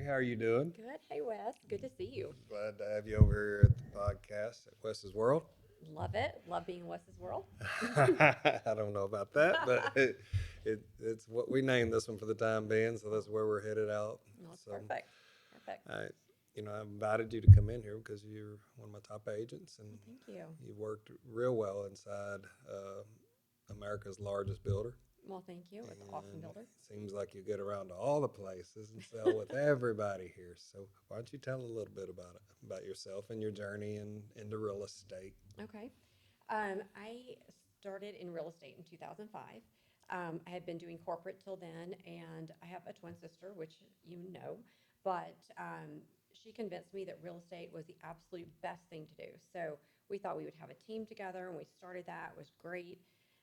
Terri. How are you doing? Good. Hey, Wes. Good to see you. Glad to have you over here at the podcast at Wes's World. Love it. Love being in Wes's world. I don't know about that, but it's what we named this one for the time being, so that's where we're headed out. No, it's So perfect. Perfect. I, I invited you to come in here because you're one of my top agents, and Well, thank you. you've worked real well inside America's largest builder. Well, thank you. It's an awesome And builder. it seems like you get around to all the places and sell with everybody here. So why don't you tell a little bit about it, about yourself and your journey into real estate? Okay. I started in real estate in 2005. I had been doing corporate till then, and I have a twin sister, which you know, but she convinced me that real estate was the absolute best thing to do. So we thought we would have a team together, and we started that. It was great.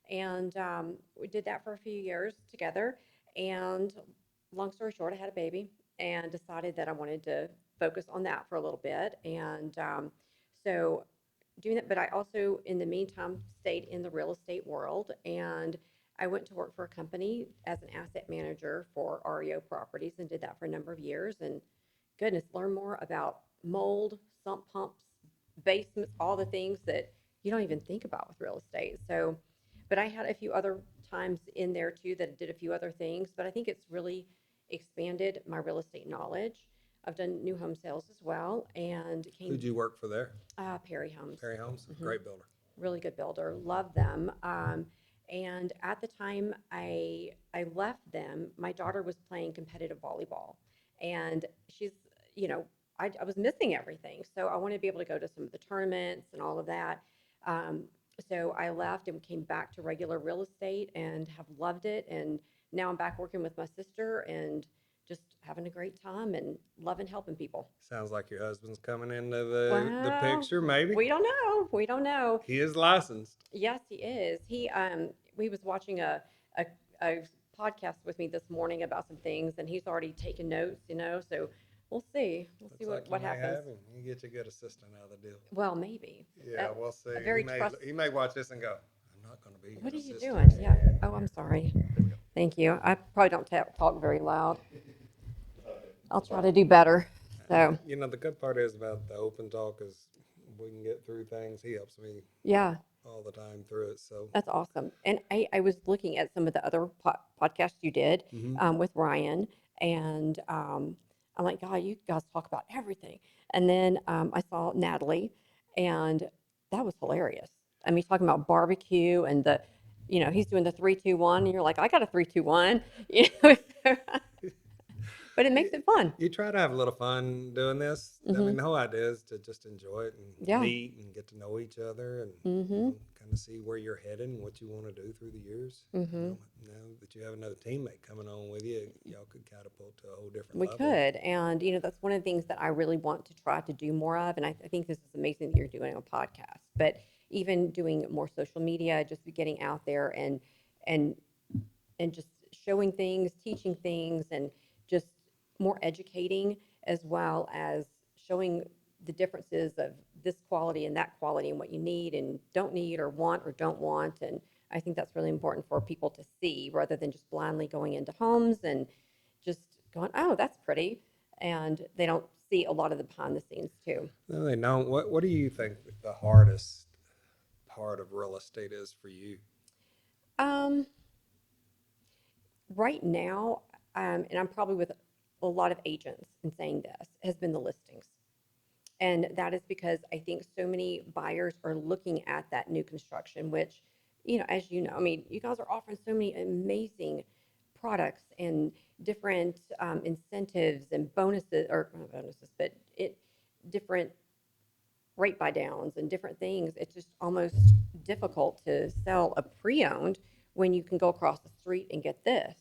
And we did that for a few years together. And long story short, I had a baby and decided that I wanted to focus on that for a little bit. And so doing that, but I also, in the meantime, stayed in the real estate world, and I went to work for a company as an asset manager for REO properties and did that for a number of years. And goodness, learn more about mold, sump pumps, basements, all the things that you don't even think about with real estate. So, but I had a few other times in there too that did a few other things, but I think it's really expanded my real estate knowledge. I've done new home sales as well, and came Who'd you work for there? Perry Homes. Perry Homes, Hmm. great builder. Really good builder. Love them. And at the time I left them, my daughter was playing competitive volleyball, and she's, you know, I was missing everything. So I wanted to be able to go to some of the tournaments and all of that. Um, so I left and came back to regular real estate and have loved it. And now I'm back working with my sister and just having a great time and loving helping people. Sounds like your husband's coming into the Well, picture, maybe. we don't know. We don't know. He is licensed. Yes, he is. We was watching a a podcast with me this morning about some things, and he's already taken notes. So we'll see. We'll see Looks like you what may happens. have him. You get a good assistant out of the deal. Well, maybe. Yeah, we'll see. A very He may watch this and go, "I'm not going to be What your are you assistant." doing? Yeah. Oh, I'm sorry. Thank you. I probably don't talk very loud. I'll try to do better. So The good part is about the open talk is we can get through things. He helps me yeah, all the time through it. So, that's awesome. And I was looking at some of the other podcasts you did hmm with Ryan, and I'm like, God, you guys talk about everything. And then I saw Natalie, and that was hilarious. I mean, talking about barbecue and he's doing the 3-2-1, and you're like, I got a 3-2-1, but it makes you, it fun. you try to have a little fun doing this. I Hmm. mean, the whole idea is to just enjoy it and Yeah. meet and get to know each other and Hmm. kind of see where you're headed and what you want to do through the years. Hmm. Now that you have another teammate coming on with you, y'all could catapult to a whole different We level. could. And, that's one of the things that I really want to try to do more of. And I think this is amazing that you're doing a podcast, but even doing more social media, just getting out there and, and just showing things, teaching things, and just more educating, as well as showing the differences of this quality and that quality and what you need and don't need or want or don't want. And I think that's really important for people to see rather than just blindly going into homes and just going, oh, that's pretty. And they don't see a lot of the behind the scenes too. No, they don't. What do you think the hardest part of real estate is for you? Um, right now, and I'm probably with a lot of agents in saying this, has been the listings. And that is because I think so many buyers are looking at that new construction, which, as you know, I mean, you guys are offering so many amazing products and different incentives and bonuses, or not bonuses, but different rate buy downs and different things. It's just almost difficult to sell a pre-owned when you can go across the street and get this.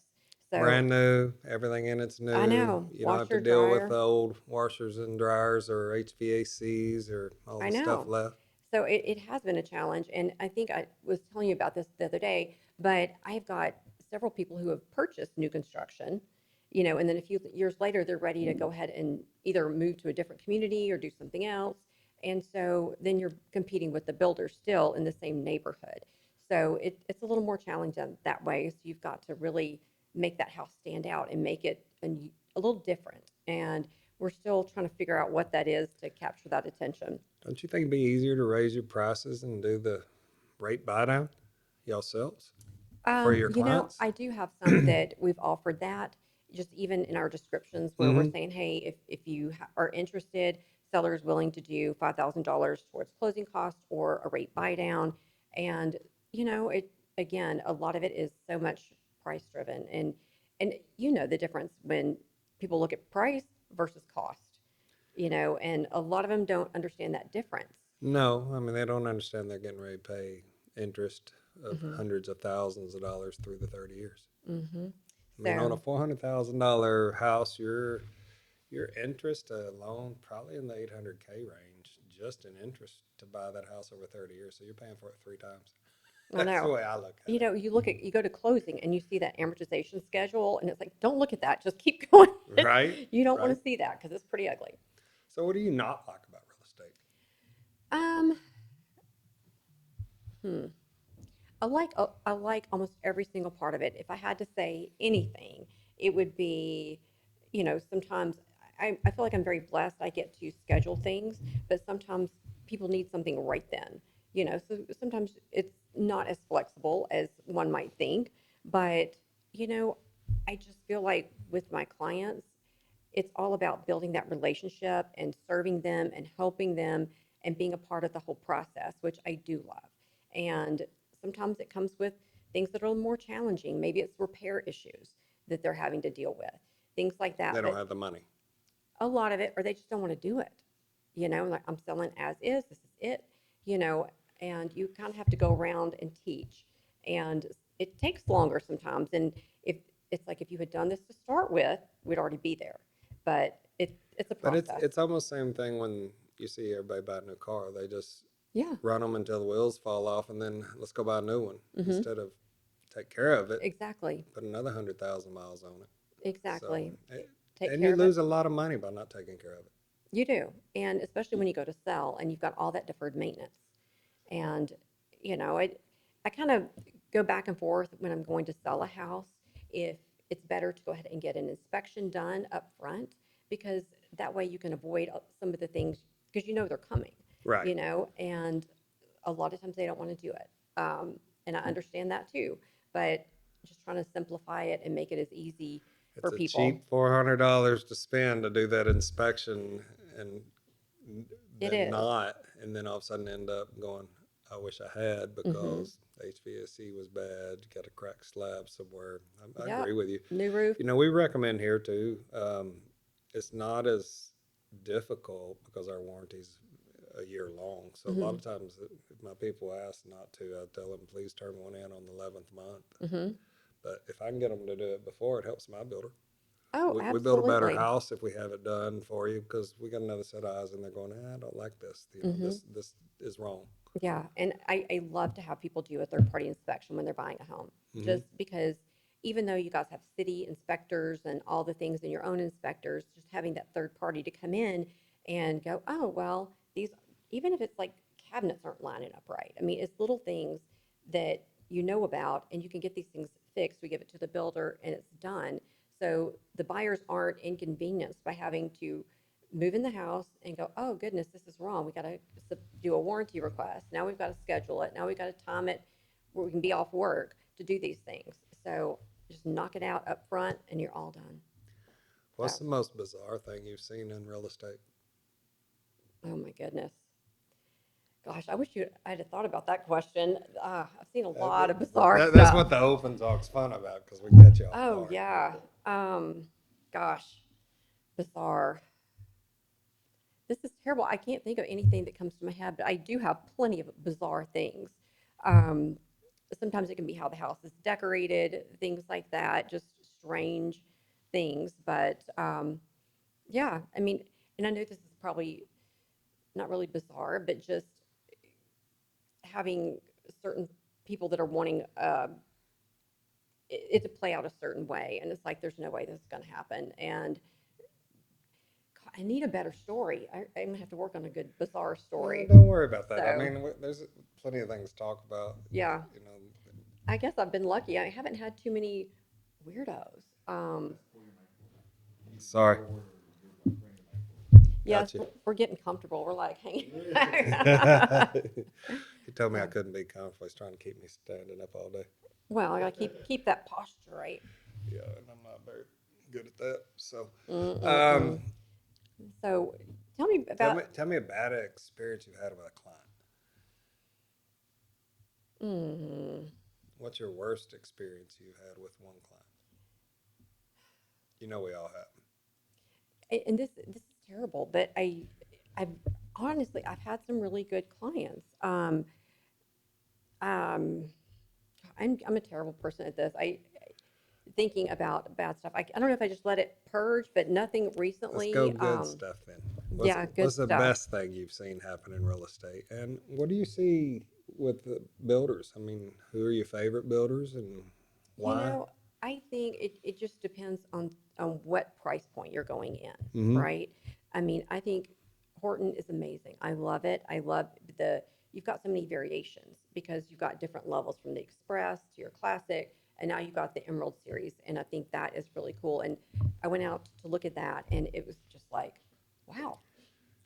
So Brand new, everything in it's I new. know, You don't have to washer, deal with dryer. the old washers and dryers or HVACs or all I the stuff know. left. So it has been a challenge. And I think I was telling you about this the other day, but I've got several people who have purchased new construction, and then a few years later, they're ready to go ahead and either move to a different community or do something else. And so then you're competing with the builder still in the same neighborhood. So it's a little more challenging that way. So you've got to really make that house stand out and make it a little different. And we're still trying to figure out what that is to capture that attention. Don't you think it'd be easier to raise your prices and do the rate buy down yourselves for your clients? I do have some that we've offered that, just even in our descriptions where we're Mm-hmm. saying, hey, if you are interested, sellers willing to do $5,000 towards closing costs or a rate buy down. And, it, again, a lot of it is so much price driven. And the difference when people look at price versus cost, and a lot of them don't understand that difference. No, I mean they don't understand they're getting ready to pay interest of Hmm. hundreds of thousands of dollars through the 30 years. Hmm. I mean, on a So, $400,000 house, your interest alone probably in the 800K range, just in interest to buy that house over 30 years. So you're paying for it three times. I That's the know. way I look at it. You go to closing and you see that amortization schedule, and it's like, don't look at that. Just keep going. Right, You don't want right. to see that because it's pretty ugly. So what do you not like about real estate? Um, hmm. I like almost every single part of it. If I had to say anything, it would be, sometimes I feel like I'm very blessed. I get to schedule things, but sometimes people need something right then. So sometimes it's not as flexible as one might think. But, you know, I just feel like with my clients, it's all about building that relationship and serving them and helping them and being a part of the whole process, which I do love. And sometimes it comes with things that are a little more challenging. Maybe it's repair issues that they're having to deal with, things like that. They don't But have the money. a lot of it, or they just don't want to do it. Like, I'm selling as is, this is it, you know, and you kind of have to go around and teach. And it takes longer sometimes. And if it's like if you had done this to start with, we'd already be there. But it's a But it's process. it's almost the same thing when you see everybody buy a new car. They just Yeah. run them until the wheels fall off, and then let's go buy a new one Hmm. instead of take care of it, Exactly. put another 100,000 miles on it. So, Exactly. Take and care you of it. lose a lot of money by not taking care of it. You do. And especially when you go to sell and you've got all that deferred maintenance. And, I kind of go back and forth when I'm going to sell a house if it's better to go ahead and get an inspection done up front, because that way you can avoid some of the things because they're coming, Right. and a lot of times they don't want to do it. And I understand that too, but just trying to simplify it and make it as easy It's for a people. cheap $400 to spend to do that inspection, and It then is. not, and then all of a sudden end up going, I wish I had Mm-hmm. because HVAC was bad, got a cracked slab somewhere. I Yep. agree with you. New roof. We recommend here too. It's not as difficult because our warranty's a year long. So a lot Mm-hmm. of times, if my people ask not to, I tell them please turn one in on the 11th month. Mm-hmm. But if I can get them to do it before, it helps my builder. Oh, We build a better absolutely. house if we have it done for you because we got another set of eyes and they're going, I don't like this. Mm-hmm. This is wrong. Yeah, and I love to have people do a third party inspection when they're buying a home, Hmm. just because even though you guys have city inspectors and all the things in your own inspectors, just having that third party to come in and go, oh, well, these, even if it's like cabinets aren't lining up right. I mean, it's little things that you know about and you can get these things fixed. We give it to the builder and it's done. So the buyers aren't inconvenienced by having to move in the house and go, oh goodness, this is wrong. We got to do a warranty request. Now we've got to schedule it. Now we've got to time it where we can be off work to do these things. So just knock it out up front and you're all done. What's So, the most bizarre thing you've seen in real estate? oh my goodness. Gosh, I wish I'd have thought about that question. I've seen a lot of bizarre That's stuff. what the open talk's fun about because we catch you off Oh guard. yeah. Um, gosh, bizarre. This is terrible. I can't think of anything that comes to my head, but I do have plenty of bizarre things. Um, Sometimes it can be how the house is decorated, things like that, just strange things. But yeah, I mean, and I know this is probably not really bizarre, but just having certain people that are wanting it to play out a certain way, and it's like there's no way this is going to happen. And I need a better story. I'm gonna have to work on a good bizarre story. Don't worry about that. I So mean, there's plenty of things to talk about. yeah, You know, I guess I've been lucky. I haven't had too many weirdos. sorry. Yes, Gotcha. we're getting comfortable. We're like hanging. He told me I So, couldn't be comfortable. He's trying to keep me standing up all day. well, I gotta keep that posture right. Yeah, and I'm not very good at that. So, um, Mm-mm-mm. So, tell me about. tell me a bad experience you've had with a client. Mm, What's your worst experience you've had with one client? You know we all have. and this is terrible, but I've honestly I've had some really good clients. Um, I'm a terrible person at this. I thinking about bad stuff. I don't know if I just let it purge, but nothing Let's go recently. good stuff then. Yeah, good What's the stuff. best thing you've seen happen in real estate? And what do you see with the builders? I mean, who are your favorite builders and You why? know, I think it just depends on what price point you're going in, Mm-hmm. right? I mean, I think Horton is amazing. I love it. I love you've got so many variations because you've got different levels from the Express to your Classic, and now you've got the Emerald series, and I think that is really cool. And I went out to look at that, and it was just like, wow,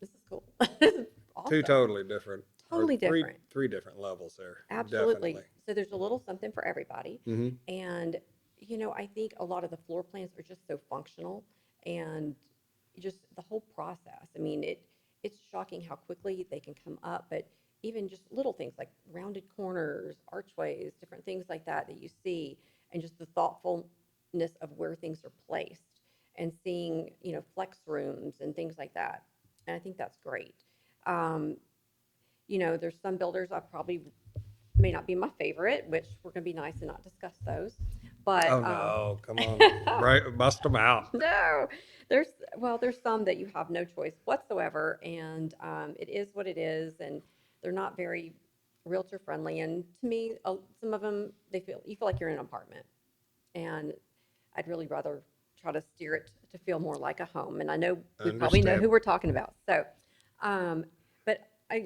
this is cool. This is Two awesome. totally different, or Totally different. three different levels there. Absolutely. Definitely. So there's a little something for everybody. Mm-hmm. And, I think a lot of the floor plans are just so functional and just the whole process. I mean, it's shocking how quickly they can come up, but even just little things like rounded corners, archways, different things like that you see, and just the thoughtfulness of where things are placed and seeing, flex rooms and things like that. And I think that's great. Um, there's some builders I probably may not be my favorite, which we're going to be nice and not discuss those. But Oh no! Come on, right? Bust them out. no, there's there's some that you have no choice whatsoever, and it is what it is, and they're not very realtor friendly. And to me, some of them you feel like you're in an apartment, and I'd really rather try to steer it to feel more like a home. And I know we probably know who we're Understandable. talking about. So, but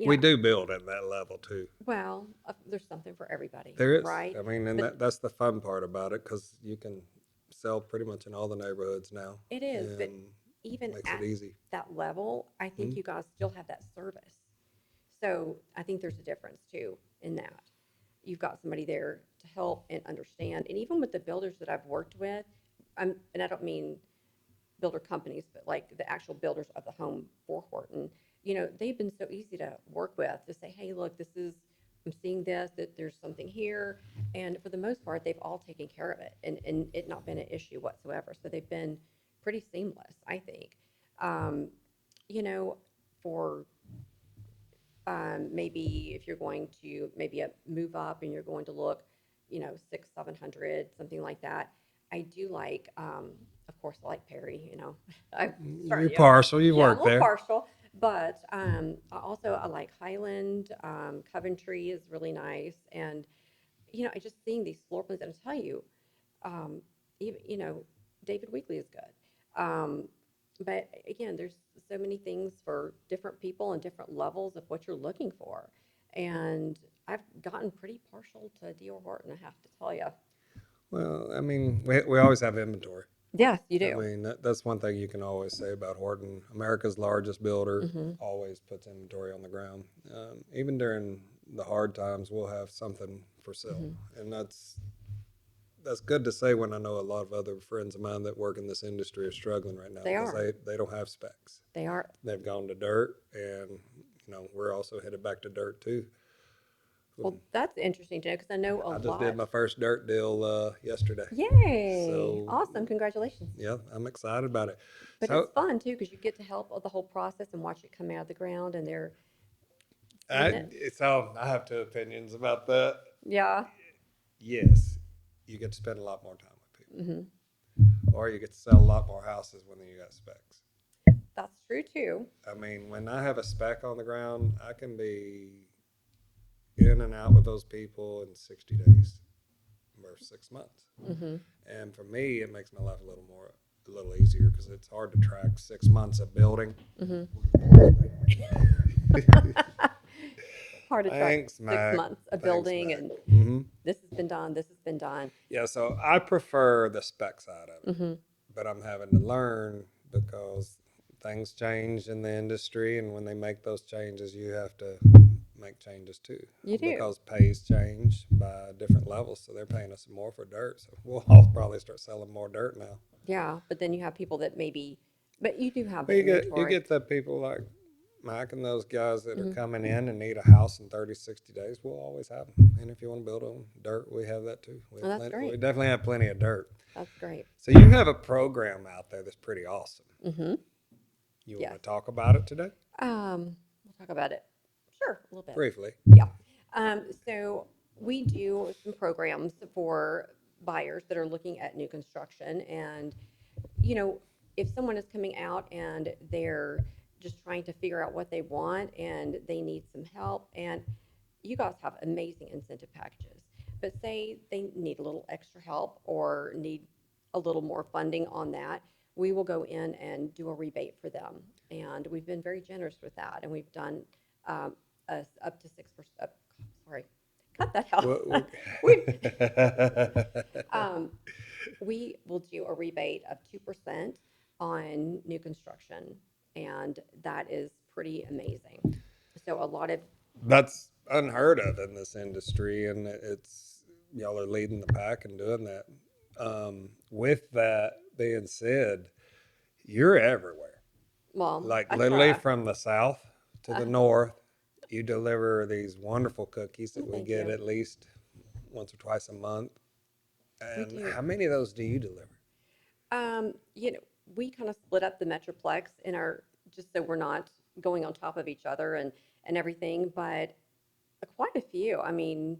We do build at that level too. well, there's something for everybody, There is. right? I mean, and But that's the fun part about it because you can sell pretty much in all the neighborhoods now, it is, but and even makes it at easy. that level, I think Mhm. you guys still have that service. So I think there's a difference too in that. You've got somebody there to help and understand. And even with the builders that I've worked with, and I don't mean builder companies, but like the actual builders of the home for Horton, they've been so easy to work with to say, hey, look, I'm seeing this, that there's something here. And for the most part, they've all taken care of it and it not been an issue whatsoever. So they've been pretty seamless, I think. Um, you know, for maybe if you're going to maybe move up and you're going to look, six, 700, something like that. I do like, of course, I like Perry. I'm You're starting, partial. You yeah, I'm work a little there. partial, but I like Highland. Coventry is really nice, and I just seeing these floor plans, and I tell you, um, even David Weekley is good. But again, there's so many things for different people and different levels of what you're looking for. And I've gotten pretty partial to D.R. Horton, I have to tell you. Well, I mean, we always have inventory. Yes, you I do. mean, that's one thing you can always say about Horton. America's largest builder Hmm. always puts inventory on the ground. Even during the hard times, we'll have something for sale, Hmm. and that's good to say when I know a lot of other friends of mine that work in this industry are struggling right now They because are. they don't have specs. They are. They've gone to dirt, and we're also headed back to dirt too. Well, that's interesting to know because I know a I just did lot. my first dirt deal yesterday, Yay! so Awesome. Congratulations. yeah, I'm excited about it. But it's So fun too because you get to help with the whole process and watch it come out of the ground and they're seeing I it. I have two opinions about that. Yeah. Yes, you get to spend a lot more time with people, Hmm. or you get to sell a lot more houses when you got specs. That's true too. I mean, when I have a spec on the ground, I can be in and out with those people in 60 days or 6 months. Hmm. And for me, it makes my life a little easier because it's hard to track 6 months of building. Hmm. Hard to track Thanks, 6 Mac. months of Thanks, building Mac. and Hmm. this has been done, this has been done. Yeah, so I prefer the spec side of it, Hmm. but I'm having to learn because things change in the industry, and when they make those changes, you have to make changes too, You do. because pays change by different levels. So they're paying us more for dirt. So we'll all probably start selling more dirt now. Yeah, but then you have people that maybe, but you do have But the you inventory. get the people like Mike and those guys that are Hmm. coming in and need a house in 30, 60 days. We'll always have them. And if you want to build on dirt, we have that too. We Well, have that's plenty. We great. definitely have plenty of dirt. That's great. So you have a program out there that's pretty awesome. Hmm. You want Yes. to talk about it today? We'll talk about it. Sure, a little bit. Briefly. Yeah. So we do some programs for buyers that are looking at new construction. And, you know, if someone is coming out and they're just trying to figure out what they want and they need some help, and you guys have amazing incentive packages, but say they need a little extra help or need a little more funding on that, we will go in and do a rebate for them. And we've been very generous with that. And we've done up to 6%. Sorry, cut that out. What, we um, we will do a rebate of 2% on new construction, and that is pretty amazing. So a lot of that's unheard of in this industry, and it's y'all are leading the pack and doing that. With that being said, you're everywhere. well, Like I literally try. from the south to the Uh, north, you deliver these wonderful cookies that well, we thank get you. at least once or twice a month. We And do. how many of those do you deliver? You know, we kind of split up the metroplex in our just so we're not going on top of each other and everything, but quite a few. I mean,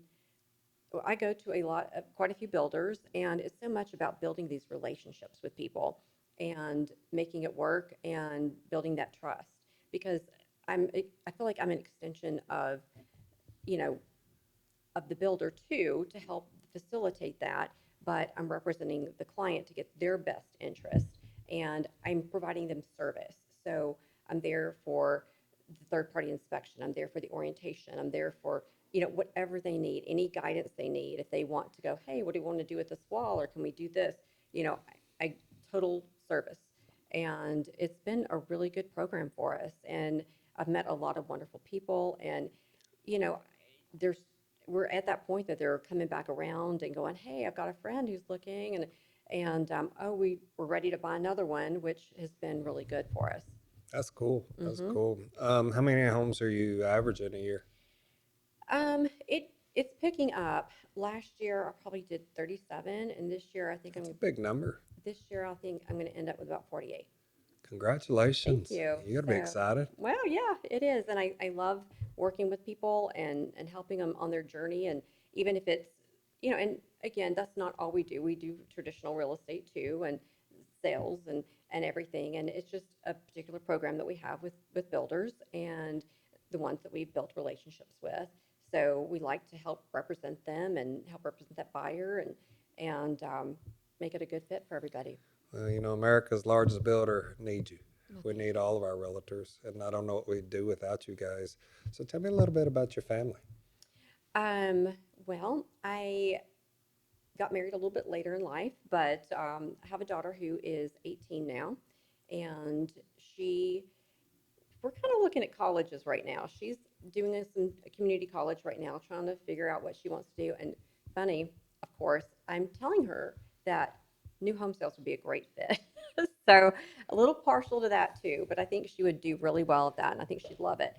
I go to a lot of quite a few builders, and it's so much about building these relationships with people and making it work and building that trust because I feel like I'm an extension of, you know, of the builder too to help facilitate that, but I'm representing the client to get their best interest and I'm providing them service. So I'm there for the third party inspection, I'm there for the orientation, I'm there for, you know, whatever they need, any guidance they need. If they want to go, hey, what do you want to do with this wall, or can we do this? You know, I total service. And it's been a really good program for us. And I've met a lot of wonderful people. And, you know, there's we're at that point that they're coming back around and going, hey, I've got a friend who's looking, and oh, we're ready to buy another one, which has been really good for us. That's cool. That's Hmm. cool. How many homes are you averaging a year? It's picking up. Last year I probably did 37, and That's a big number. this year I think I'm going to end up with about 48. Thank Congratulations. you. You got to be So, excited. well, yeah, it is. And I love working with people and helping them on their journey. And even if it's, you know, and again, that's not all we do. We do traditional real estate too and sales and everything. And it's just a particular program that we have with builders and the ones that we've built relationships with. So we like to help represent them and help represent that buyer and make it a good fit for everybody. Well, America's largest builder needs you. Well, We thank need you. all of our realtors, and I don't know what we'd do without you guys. So tell me a little bit about your family. Well, I got married a little bit later in life, but I have a daughter who is 18 now, and we're kind of looking at colleges right now. She's doing some community college right now, trying to figure out what she wants to do. And funny, of course, I'm telling her that new home sales would be a great fit. So a little partial to that too, but I think she would do really well at that, and I think she'd love it.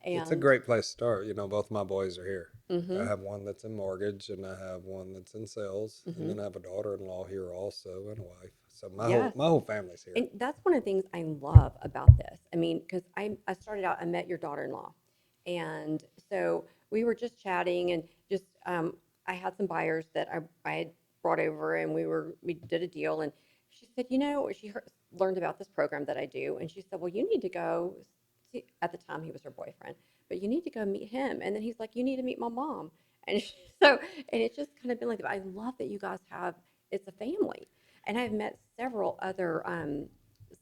It's a And great place to start. Both my boys are here. I mm-hmm, have one that's in mortgage, and I have one that's in sales, and mm-hmm, then I have a daughter-in-law here also, and a wife. So my whole yes. my whole family's here. And that's one of the things I love about this. I mean, because I started out, I met your daughter-in-law. And so we were just chatting and just, I had some buyers that I had brought over and we did a deal. And she said, learned about this program that I do. And she said, well, you need to go see, at the time he was her boyfriend, but you need to go meet him. And then he's like, you need to meet my mom. And so, and it's just kind of been like that. I love that you guys it's a family. And I've met several other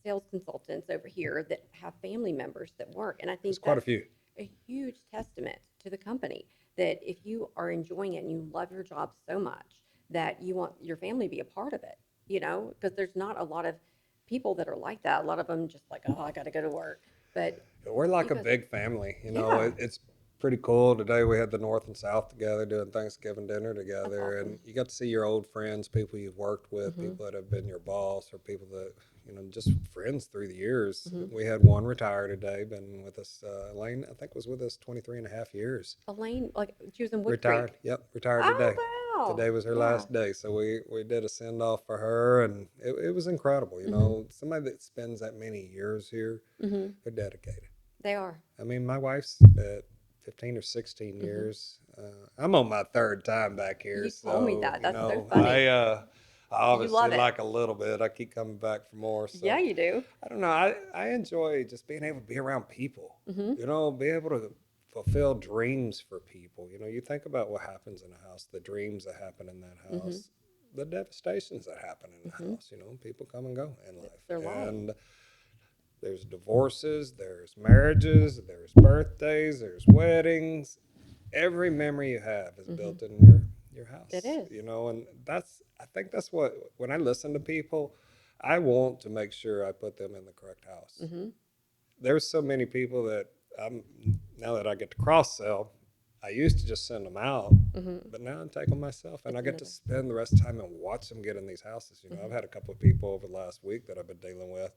sales consultants over here that have family members that work. And I There's think quite a that's few. a huge testament to the company that if you are enjoying it and you love your job so much that you want your family to be a part of it, because there's not a lot of people that are like that. A lot of them just like, oh, I got to go to work. But We're you like a guys, big family, yeah, it's pretty cool. Today we had the North and South together doing Thanksgiving dinner that's together, and awesome. you got to see your old friends, people you've worked with, Hmm. people that have been your boss, or people that, just friends through the years. Hmm. We had one retire today, been with us, Elaine, I think was with us 23 and a half years. Elaine, like she was in Wood Retired. Creek. Yep, retired Oh today. wow, Today was her yeah. last day, so we did a send off for her, and it was incredible. Hmm. Somebody that spends that many years here, Hmm. they're dedicated. They are. I mean, my wife's at 15 or 16 Hmm. years. I'm on my third time back here, You told me so that. That's so I funny. I You obviously love it. like a little bit. I keep coming back for more, Yeah, so you do. I don't know. I enjoy just being able to be around people. Hmm. Be able to fulfill dreams for people. You think about what happens in a house, the dreams that happen in that Hmm. house, the devastations that happen in the Hmm. house. People come and go in It's their life, life. and there's divorces, there's marriages, there's birthdays, there's weddings. Every memory you have is Hmm. built in your It house, is. and I think that's what, when I listen to people, I want to make sure I put them in the correct house. Hmm. There's so many people that I'm now that I get to cross sell. I used to just send them out, Hmm. but now I'm taking myself, and I It's get to another. spend the rest of the time and watch them get in these houses. I've Hmm. had a couple of people over the last week that I've been dealing with,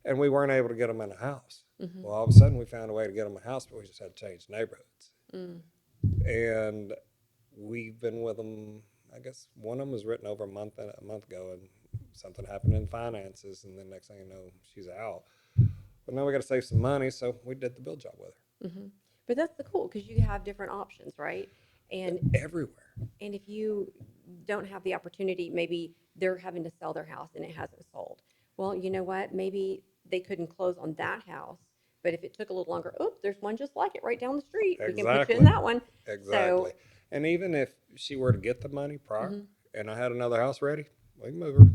and we weren't able to get them in a house. Hmm. Well, all of a sudden we found a way to get them a house, but we just had to change neighborhoods. Mm. And we've been with them. I guess one of them was written over a month ago, and something happened in finances, and then next thing you know, she's out. But now we got to save some money, so we did the build job with Hmm. But that's the cool because you have different options, right? her. And Everywhere. and if you don't have the opportunity, maybe they're having to sell their house and it hasn't sold. Well, you know what? Maybe they couldn't close on that house, but if it took a little longer, oh, there's one just like it right down the street. We can put you in Exactly. that one. Exactly. So, And even if she were to get the money prior, mhm, and I had another house ready, we can move her. New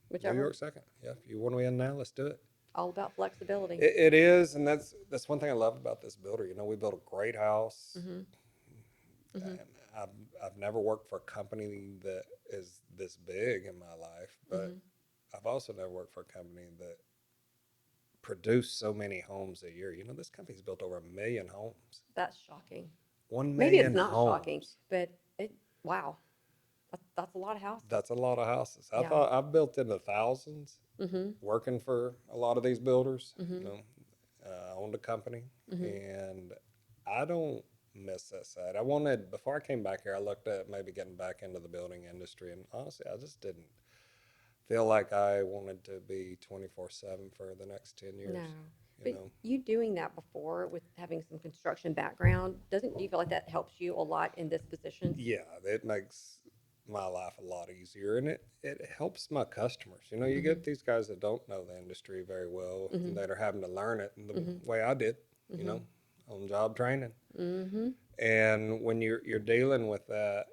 whichever, York second. Yeah, if you want to be in now, let's do it. all about flexibility. It is, and that's one thing I love about this builder. We built a great house, Hmm. Hmm. and I've never worked for a company that is this big in my life, but Hmm. I've also never worked for a company that produced so many homes a year. This company's built over 1 million homes. That's shocking. One Maybe it's million not shocking, homes. but wow, that's a lot of houses. That's a lot of houses. I Yeah. thought I've built in the thousands Hmm. working for a lot of these builders. Hmm. I owned a company, Hmm. and I don't miss that side. I wanted, before I came back here, I looked at maybe getting back into the building industry, and honestly, I just didn't feel like I wanted to be 24/7 for the next 10 No, years. You but know, you doing that before with having some construction background, doesn't do you feel like that helps you a lot in this position? yeah, it makes my life a lot easier, and it helps my customers. You Hmm. get these guys that don't know the industry very well and Hmm. that are having to learn it the Hmm. way I did, you Hmm. know, on job training. Hmm. And when you're dealing with that,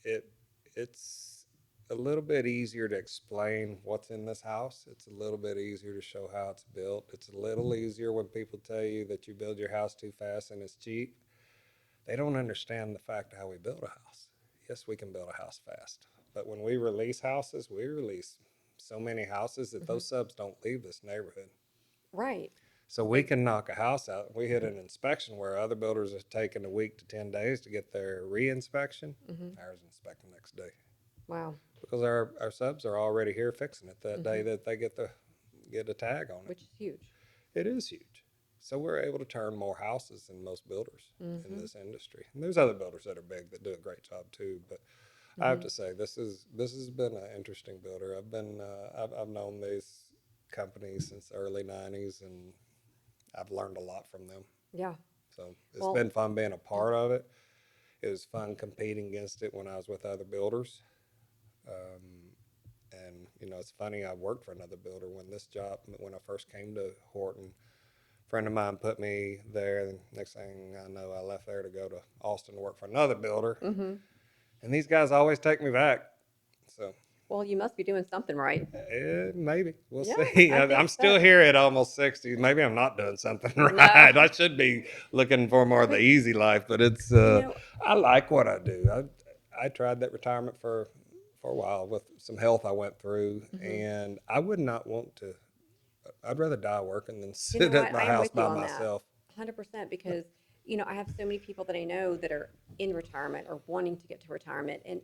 it it's a little bit easier to explain what's in this house. It's a little bit easier to show how it's built. It's a little easier when people tell you that you build your house too fast and it's cheap. They don't understand the fact of how we build a house. Yes, we can build a house fast, but when we release houses, we release so many houses that Hmm. those subs don't leave this neighborhood. Right. So we It, can knock a house out. We hit an inspection where other builders have taken a week to 10 days to get their re-inspection. hmm. Ours inspect the next day Wow. because our subs are already here fixing it that day Hmm. that they get a tag on it. Which is huge. It is huge. So we're able to turn more houses than most builders in Hmm. this industry. And there's other builders that are big that do a great job too. But I have Hmm. to say this has been an interesting builder. I've known these companies since the early '90s, and I've learned a lot from them. Yeah. So it's Well, been fun being a part of it. It was fun competing against it when I was with other builders. Um, and it's funny. I worked for another builder when I first came to Horton. A friend of mine put me there. And next thing I know, I left there to go to Austin to work for another builder. hmm, And these guys always take me back. So well, you must be doing something right. maybe we'll Yeah, see. I I'm think still so. here at almost 60. Maybe I'm not doing something No, right. I should be looking for more of the but easy life, but it's you know, I like what I do. I tried that retirement for for a while with some health I went through, Hmm. and I would not want to. I'd rather die working than You know sit at what? my I am house with you by on that, myself. 100%, because, I have so many people that I know that are in retirement or wanting to get to retirement, and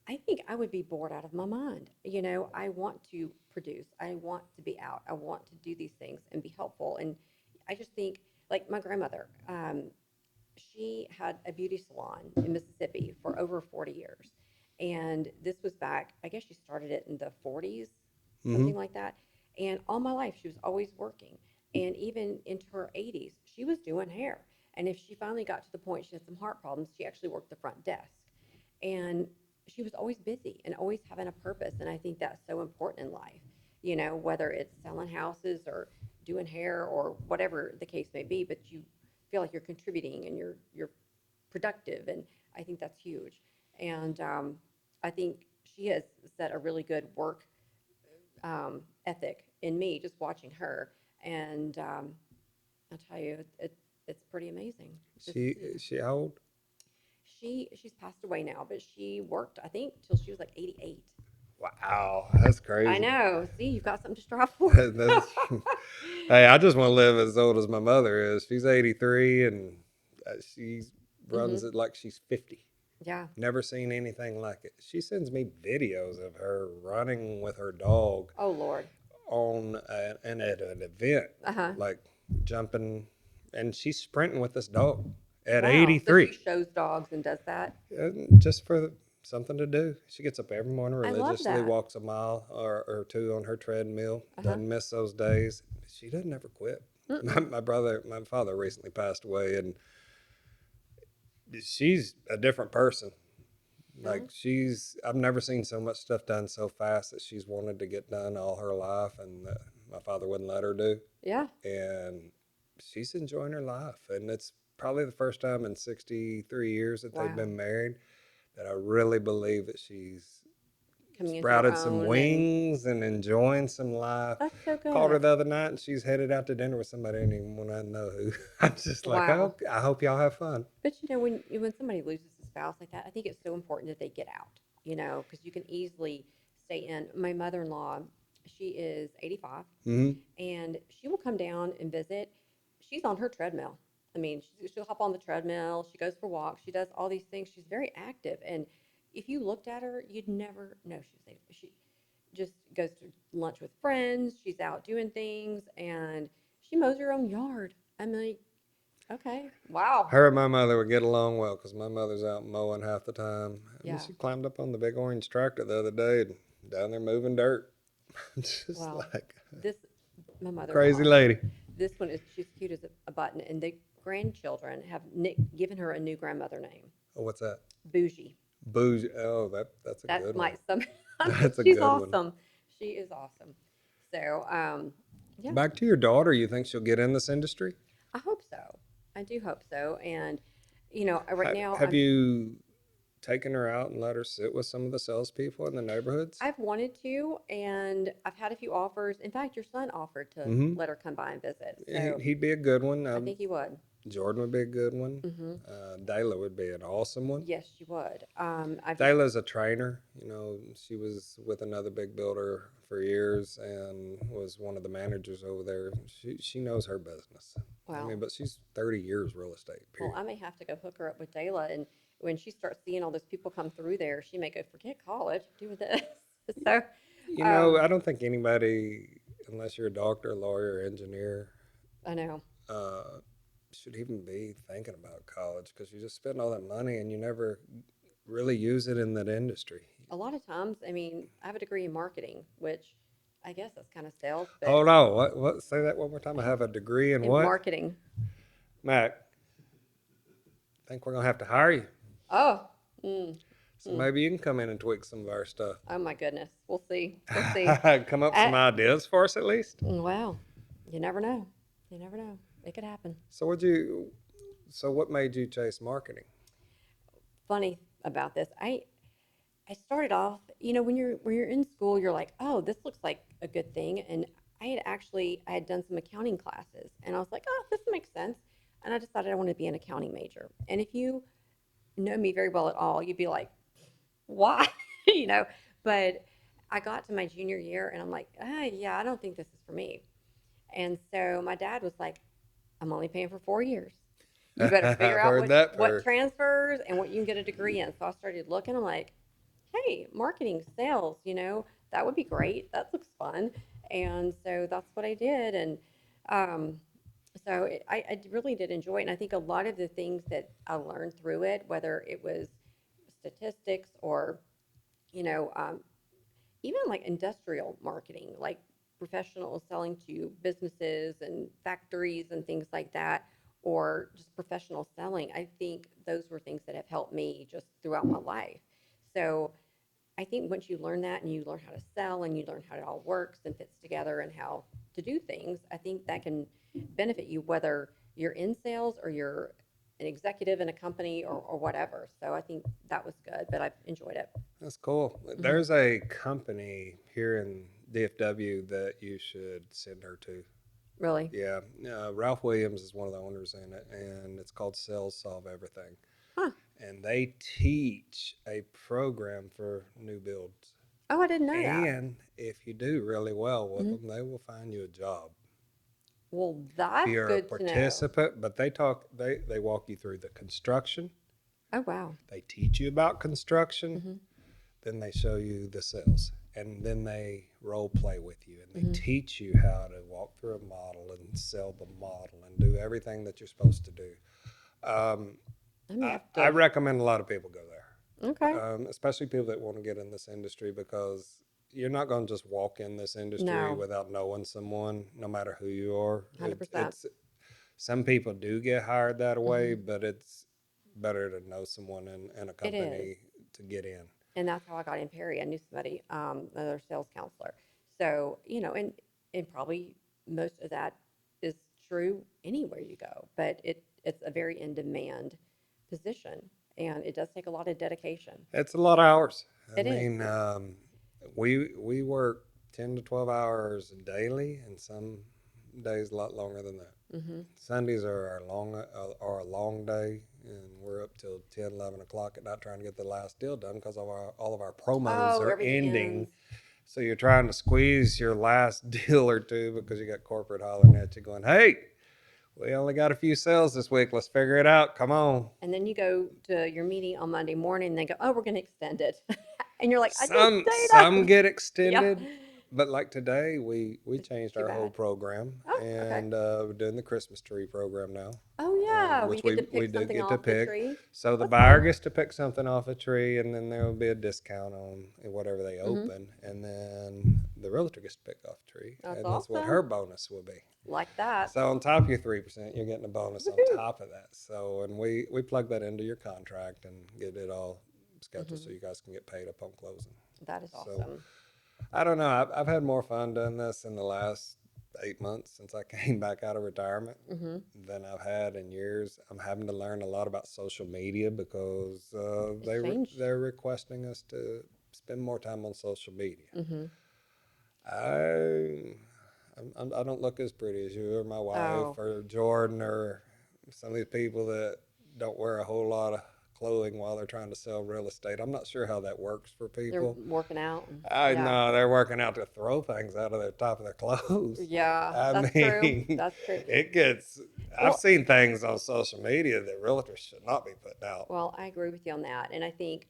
I think I would be bored out of my mind. I want to produce. I want to be out. I want to do these things and be helpful. And I just think, like my grandmother, she had a beauty salon in Mississippi for over 40 years. And this was back, I guess she started it in the 40s, Hmm. something like that. And all my life, she was always working. And even into her 80s, she was doing hair. And if she finally got to the point she had some heart problems, she actually worked the front desk. And she was always busy and always having a purpose. And I think that's so important in life, whether it's selling houses or doing hair or whatever the case may be, but you feel like you're contributing and you're productive, and I think that's huge. And I think she has set a really good work ethic in me just watching her, and I'll tell you, it's pretty amazing. Just She how old? she's passed away now, but she worked I think till she was like 88. Wow, that's I crazy. know. See, you've got something to strive for. That's, hey, I just want to live as old as my mother is. She's 83 and she Hmm. runs it like she's 50. Yeah. Never seen anything like it. She sends me videos of her running with her dog Oh Lord. and at an event, Uh huh. like jumping, and she's sprinting with this dog at Wow. So 83, she shows dogs and does that. just for something to do. She gets up every morning I love religiously, that. walks a mile or two on her treadmill, Uh huh. doesn't miss those days. She doesn't ever quit. Mm-mm. My father recently passed away, and she's a different person. Really? Like I've never seen so much stuff done so fast that she's wanted to get done all her life, and my father wouldn't let her do. Yeah. And she's enjoying her life, and it's probably the first time in 63 years that they've Wow. been married that I really believe that she's Coming into her sprouted some own, and wings and enjoying some life. that's so Called her good. the other night, and she's headed out to dinner with somebody I didn't even want to know who. I'm just like, Wow. oh, I hope y'all have fun. But when somebody loses a spouse like that, I think it's so important that they get out. Because you can easily stay in. My mother-in-law, she is 85, Hmm. and she will come down and visit. She's on her treadmill. I mean, she'll hop on the treadmill. She goes for walks. She does all these things. She's very active, and if you looked at her, you'd never know she was 80. She just goes to lunch with friends. She's out doing things, and she mows her own yard. I'm like, okay, wow, Her and my mother would get along well because my mother's out mowing half the time. And yeah, she climbed up on the big orange tractor the other day and down there moving dirt. Just well, like this my crazy mother-in-law. lady. This one is she's cute as a button, and the grandchildren have given her a new grandmother name, Oh, what's that? Bougie. Bougie. Oh, that's a That good one. might some. I mean, That's a she's good one. awesome. She is awesome. So, yeah, Back to your daughter. You think she'll get in this industry? I hope so. I do hope so. And right now Have you taken her out and let her sit with some of the salespeople in the neighborhoods? I've wanted to, and I've had a few offers. In fact, your son offered to Mm-hmm. let her come by and visit. So He'd be a good one. I think he would. Jordan would be a good one. Hmm. Dayla would be an awesome one. Yes, she would. I've just Dayla's a trainer. You know, she was with another big builder for years and was one of the managers over there. She knows her business. I mean, well, but she's 30 years real estate. well, Period. I may have to go hook her up with Dayla, and when she starts seeing all those people come through there, she may go forget college, do this. So, You know, um, I don't think anybody, unless you're a doctor, lawyer, engineer, I know. uh, should even be thinking about college because you just spend all that money and you never really use it in that industry. A lot of times, I mean, I have a degree in marketing, which I guess that's kind of sales, but Hold on, what? Say that one more time. I have a degree in in what? marketing. Mac, think we're gonna have to hire you. Oh, mm, So mm. maybe you can come in and tweak some of our stuff. Oh my goodness. We'll see. We'll see. Come up with some Uh, ideas for us at least. well, you never know. You never know. It could happen. So what you? So what made you chase marketing? Funny about this. I started off, when you're in school, you're like, oh, this looks like a good thing. And I had done some accounting classes, and I was like, oh, this makes sense. And I decided I wanted to be an accounting major. And if you know me very well at all, you'd be like, why? you know. But I got to my junior year and I'm like, yeah, I don't think this is for me. And so my dad was like, I'm only paying for 4 years. You better figure I've out heard what, that what part. transfers and what you can get a degree in. So I started looking. I'm like, hey, marketing, sales, that would be great. That looks fun. And so that's what I did. And um, I really did enjoy it. And I think a lot of the things that I learned through it, whether it was statistics or, you know, um, even like industrial marketing, like professionals selling to businesses and factories and things like that, or just professional selling, I think those were things that have helped me just throughout my life. So I think once you learn that and you learn how to sell and you learn how it all works and fits together and how to do things, I think that can benefit you whether you're in sales or you're an executive in a company or whatever. So I think that was good, but I've enjoyed it. That's cool. Hmm. There's a company here in DFW that you should send her to. Really? Yeah, Ralph Williams is one of the owners in it, and it's called Sales Solve Everything. Huh. And they teach a program for new builds. Oh, I didn't know that. And if you do really well with Hmm. them, they will find you a job. Well, If that's you're a good to know. participant, but they walk you through the construction. Oh, wow. They teach you about construction, Hmm. then they show you the sales, and then they role play with you and they Hmm. teach you how to walk through a model and sell the model and do everything that you're supposed to do. Um, I may I, have I to. recommend a lot of people go Okay. there, especially people that want to get in this industry because you're not going to just walk in this industry No, without knowing someone, no matter who you are. 100%. It's some people do get hired that way, Hmm. but it's better to know someone in a It is. company to get in. And that's how I got in Perry. I knew somebody, another sales counselor. So, and probably most of that is true anywhere you go, but it's a very in demand position and it does take a lot of dedication. It's a lot of hours. I It is. mean, we work 10 to 12 hours daily, and some days a lot longer than that. Hmm. Sundays are a long day, and we're up till 10, 11 o'clock at night trying to get the last deal done because all of our promos Oh, are everything ending. ends. So you're trying to squeeze your last deal or two because you got corporate hollering at you, going, "Hey, we only got a few sales this week. Let's figure it out. Come on." And then you go to your meeting on Monday morning and they go, oh, we're going to extend it. And you're like, I just stayed Some up. get Yeah. extended, but like today, we It's changed too our whole bad. program, Oh, okay. and we're doing the Christmas tree program now, Oh, yeah. We which get to we pick do something get to off the pick. tree. So the That's buyer fun. gets to pick something off a tree, and then there will be a discount on whatever they Hmm. open, and then the realtor gets to pick off a tree, That's and that's what awesome. her bonus will be. Like that. So on top of your 3%, you're getting a bonus on Woohoo. top of that. So and we plug that into your contract and get it all scheduled so Hmm. you guys can get paid upon closing. That is So awesome. I don't know. I've had more fun doing this in the last 8 months since I came back out of retirement Hmm. than I've had in years. I'm having to learn a lot about social media because It's changed. they're requesting us to spend more time on social media. Hmm. I I don't look as pretty as you or my wife Oh, or Jordan or some of these people that don't wear a whole lot of clothing while they're trying to sell real estate. I'm not sure how that works for they're people. working out. And, I yeah. know they're working out to throw things out of their top of their clothes. Yeah, I that's true. mean, That's true. it gets. I've Well, seen things on social media that realtors should not be putting out. well, I agree with you on that. And I think,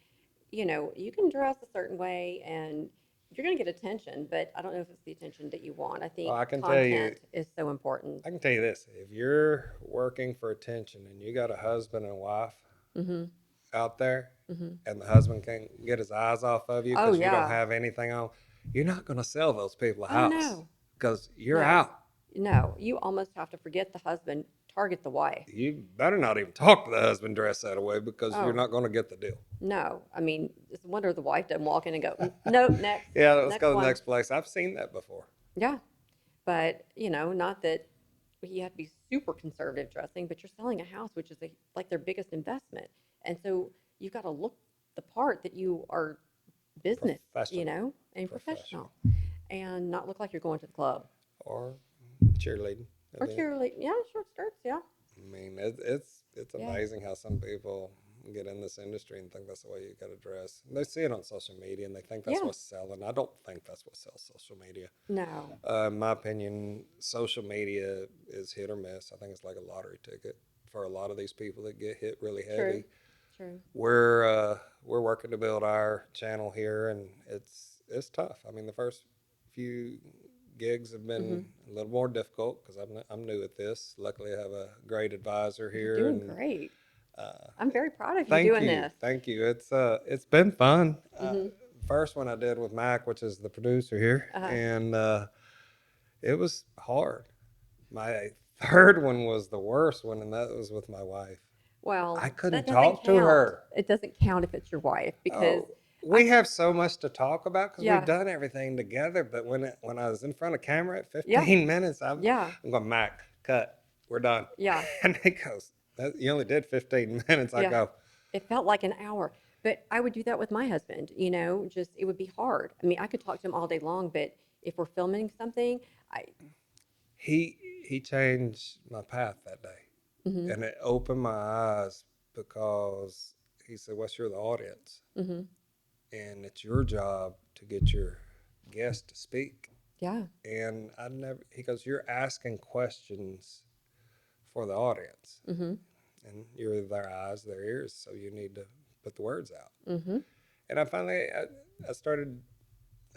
you can dress a certain way and you're going to get attention, but I don't know if it's the attention that you want. I Well, think content is so important. I can tell you this: if you're working for attention and you got a husband and wife Hmm. out there, Hmm. and the husband can't get his eyes off of you Oh, because you don't yeah. have anything on, you're not going to sell those people a Oh, house no. because you're No. out. No. You almost have to forget the husband, target the wife. You better not even talk to the husband dressed that way because you're Oh, not going to get the deal. no. I mean, it's a wonder the wife doesn't walk in and go, Nope, next, Yeah, let's next go to the one." next place. I've seen that before. Yeah. But, not that you have to be super conservative dressing, but you're selling a house, which is like their biggest investment. And so you've got to look the part that you are business, Professional. and Professional. professional and not look like you're going to the club Or cheerleading. or cheerleading. Yeah, short skirts. Yeah. I mean, it's Yeah. amazing how some people get in this industry and think that's the way you got to dress. They see it on social media and they think that's Yeah. what's selling. I don't think that's what sells social media. No. In my opinion, social media is hit or miss. I think it's like a lottery ticket for a lot of these people that get hit really True. heavy. True. We're working to build our channel here, and it's tough. I mean, the first few gigs have been Hmm. a little more difficult because I'm new at this. Luckily, I have a great advisor You're here, doing and great. uh, I'm very proud of you thank doing you, this. thank you. It's been fun. Hmm. First one I did with Mac, which is the producer here, Uh-huh. and it was hard. My third one was the worst one, and that was with my wife. I Well, couldn't that doesn't talk to count. her. It doesn't count if it's your wife because Oh, I, we have so much to talk about because we've yeah, done everything together. But when I was in front of camera at yeah, 15 minutes, yeah, I'm going, Mac, cut, we're done. yeah, And he goes, you only did 15 minutes. I yeah. go, It felt like an hour, but I would do that with my husband, just it would be hard. I mean, I could talk to him all day long, but if we're filming something, I, he he changed my path that day, mm-hmm, and it opened my eyes because he said, "What's your the audience, mm-hmm, and it's your job to get your guest to speak." yeah, And I never. He goes, "You're asking questions for the audience, mm-hmm, and you're their eyes, their ears, so you need to put the words out." mm-hmm, And I started.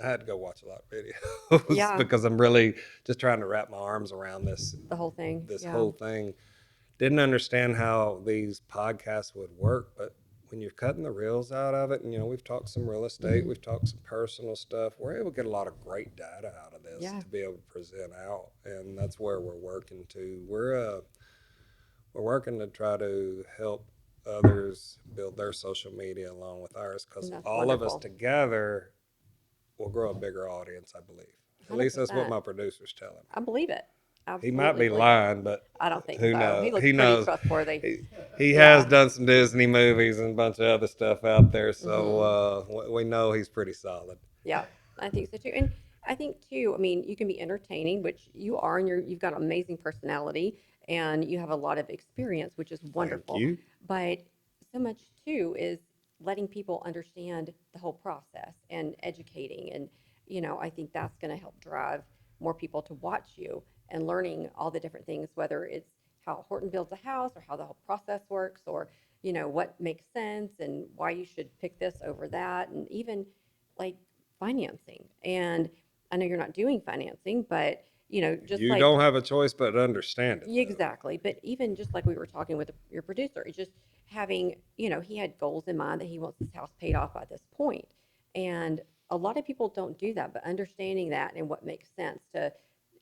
I had to go watch a lot of videos yeah, because I'm really just trying to wrap my arms around the whole thing, this yeah, whole thing. Didn't understand how these podcasts would work, but when you're cutting the reels out of it, and we've talked some real estate, mm-hmm, we've talked some personal stuff, we're able to get a lot of great data out of this yeah, to be able to present out, and that's where we're working to. We're working to try to help others build their social media along with ours because and that's all of us wonderful, together will grow a bigger audience, I believe. At least that's what 100%. my producer's telling me. I believe it. He might Absolutely be believe it. lying, but I don't think who so. He knows? looks He pretty knows. trustworthy. He has Yeah. done some Disney movies and a bunch of other stuff out there, so Hmm. we know he's pretty solid. Yeah, I think so too. And I think too, I mean, you can be entertaining, which you are, and you've got an amazing personality and you have a lot of experience, which is Thank wonderful. you. But so much too is letting people understand the whole process and educating. And, I think that's going to help drive more people to watch you and learning all the different things, whether it's how Horton builds a house or how the whole process works or, what makes sense and why you should pick this over that. And even like financing. And I know you're not doing financing, but just You like don't have a choice but to understand it, though. exactly. But even just like we were talking with your producer, it's just having, he had goals in mind that he wants this house paid off by this point. And a lot of people don't do that, but understanding that and what makes sense to,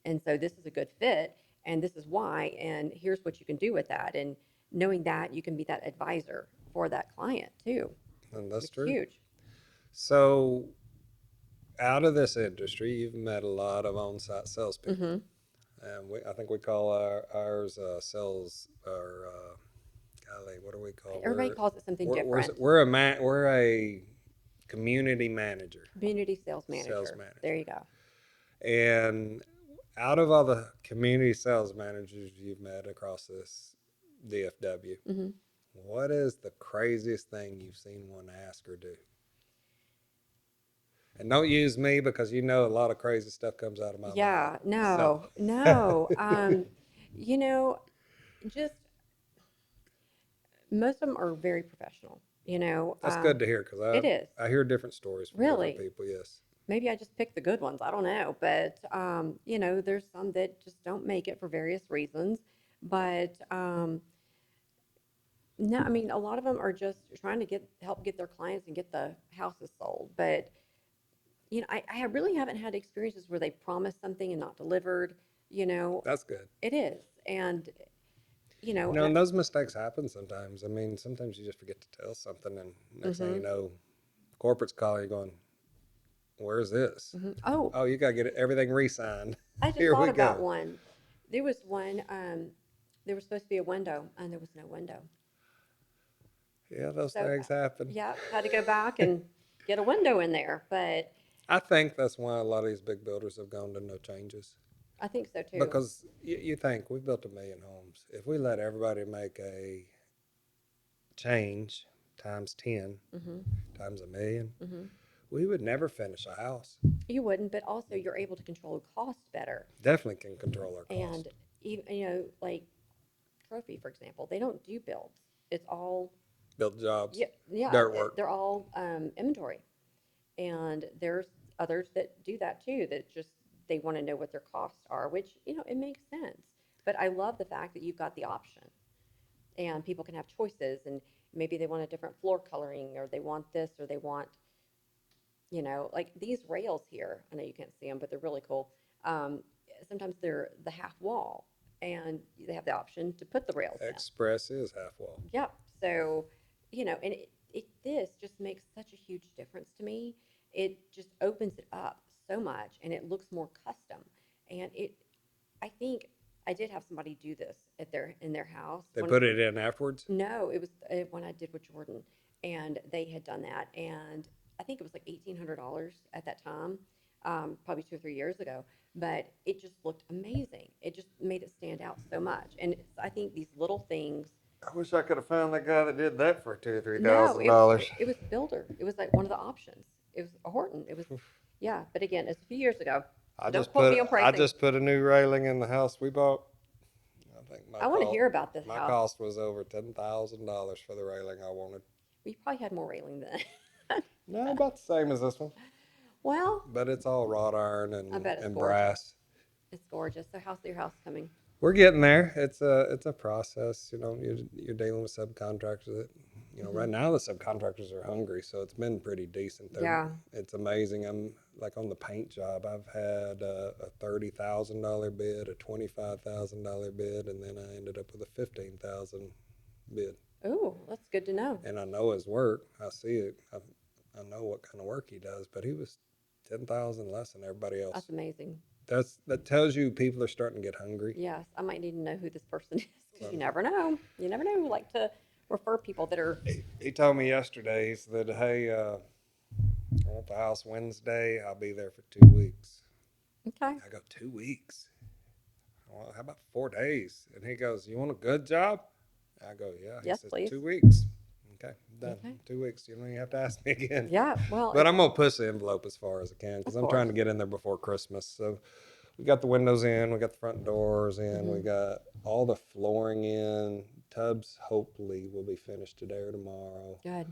and so this is a good fit and this is why, and here's what you can do with that. And knowing that you can be that advisor for that client too, And that's which is true. huge. So, out of this industry, you've met a lot of on-site salespeople, Mm-hmm. and I think we call ours sales or golly, what do we call? Everybody calls it something We're we're different. we're a community manager, Community sales sales manager. There manager, you go. and out of all the community sales managers you've met across this DFW, Hmm. what is the craziest thing you've seen one ask or do? And don't use me because you know a lot of crazy stuff comes out of my mouth. Yeah, So no, no. You know, just most of them are very professional. that's good to hear because It is I hear different stories from different really. people. Yes. Maybe I just picked the good ones. I don't know, but there's some that just don't make it for various reasons. But no, I mean, a lot of them are just trying to help get their clients and get the houses sold. But I really haven't had experiences where they promised something and not delivered. You know, That's good. it is, and And those mistakes happen sometimes. I mean, sometimes you just forget to tell something, and next thing you mm-hmm, know, corporate's calling you going, "Where's this? mm-hmm. Oh, Oh, you got to get everything re-signed." I just Here thought we about go. one. There was one. There was supposed to be a window, and there was no window. Yeah, those So, things happen. yeah, had to go back and get a window in there. But I think that's why a lot of these big builders have gone to no changes. I think so too. Because you think we built 1 million homes. If we let everybody make a change, times 10 Mm-hmm. times a million, Mm-hmm. we would never finish a house. You wouldn't, but also you're able to control the cost better. Definitely can control our And cost. even, like Trophy, for example, they don't do builds. It's all, Build jobs, yeah, yeah, dirt work. they're all inventory. And there's others that do that too, that just they want to know what their costs are, which, it makes sense. But I love the fact that you've got the option and people can have choices, and maybe they want a different floor coloring, or they want this, or they want, like these rails here. I know you can't see them, but they're really cool. Um, Sometimes they're the half wall, and they have the option to put the rails in. Express is half wall. Yep. So, and this just makes such a huge difference to me. It just opens it up so much, and it looks more custom. And I think I did have somebody do this in their house. They put it in afterwards. No, it was when I did with Jordan, and they had done that, and I think it was like $1,800 at that time, probably 2 or 3 years ago. But it just looked amazing. It just made it stand out so much, and I think these little things. I wish I could have found the guy that did that for two or three No, thousand dollars. it was Builder. It was like one of the options. It was a Horton. It was, yeah. But again, it's a few years ago, so don't quote me on I pricing. just put a new railing in the house we bought. I think I want to hear about this my house. cost was over $10,000 for the railing I wanted. We probably had more railing than. No, about the same as this one, Well, but it's all wrought iron I bet it's and gorgeous. brass. It's gorgeous. So how's your house coming? We're getting there. It's a process. You're dealing with subcontractors that, right Hmm. now the subcontractors are hungry, so it's been pretty decent. Yeah. It's amazing. I'm like on the paint job. I've had a $30,000 bid, a $25,000 bid, and then I ended up with a 15,000 bid. Oh, that's good to know. And I know his work. I see it. I know what kind of work he does, but he was 10,000 less than everybody That's else. amazing. That tells you people are starting to get hungry. Yes, I might need to know who this person is, because you Um, never know. You never know. We like to refer people that are he told me yesterday, he said, "Hey, I want the house Wednesday. I'll be there for 2 weeks." okay. I go, 2 weeks? Well, how about 4 days? And he goes, "You want a good job?" I go, "Yeah." He Yes, says, please. 2 weeks. Okay, done. Okay. 2 weeks. You don't even have to ask me again. Yeah. Well, But I'm gonna push the envelope as far as I can because of I'm course. trying to get in there before Christmas. So we got the windows in, we got the front doors in, we Hmm. got all the flooring in. Tubs hopefully will be finished today or tomorrow, Good.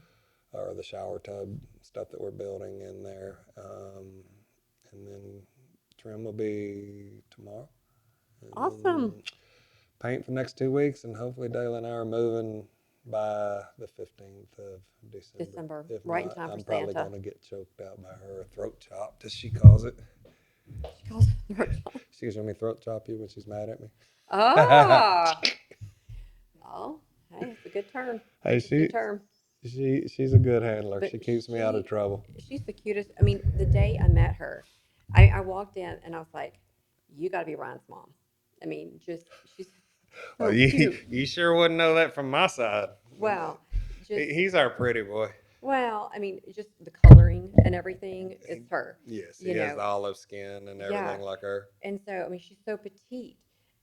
or the shower tub stuff that we're building in there. And then trim will be tomorrow. And Awesome. then paint for the next 2 weeks, and hopefully Dale and I are moving by the 15th of December. December, If right in not, time for I'm probably Santa. going to get choked out by her, throat chopped, as she calls it. She calls it throat chop. She goes, "Let me throat chop you," when she's mad at me. Ah. Oh, hey, it's a good term. Hey, It's a good term. she's a good handler. But She keeps me out of trouble. she's the cutest. I mean, the day I met her, I walked in and I was like, "You got to be Ryan's mom." I mean, just she's Well, so cute. you sure wouldn't know that from my side. Well, just He's our pretty boy. well, I mean, just the coloring and everything is He, her. yes, he You has know, the olive skin and yeah. everything like her. And so, I mean, she's so petite,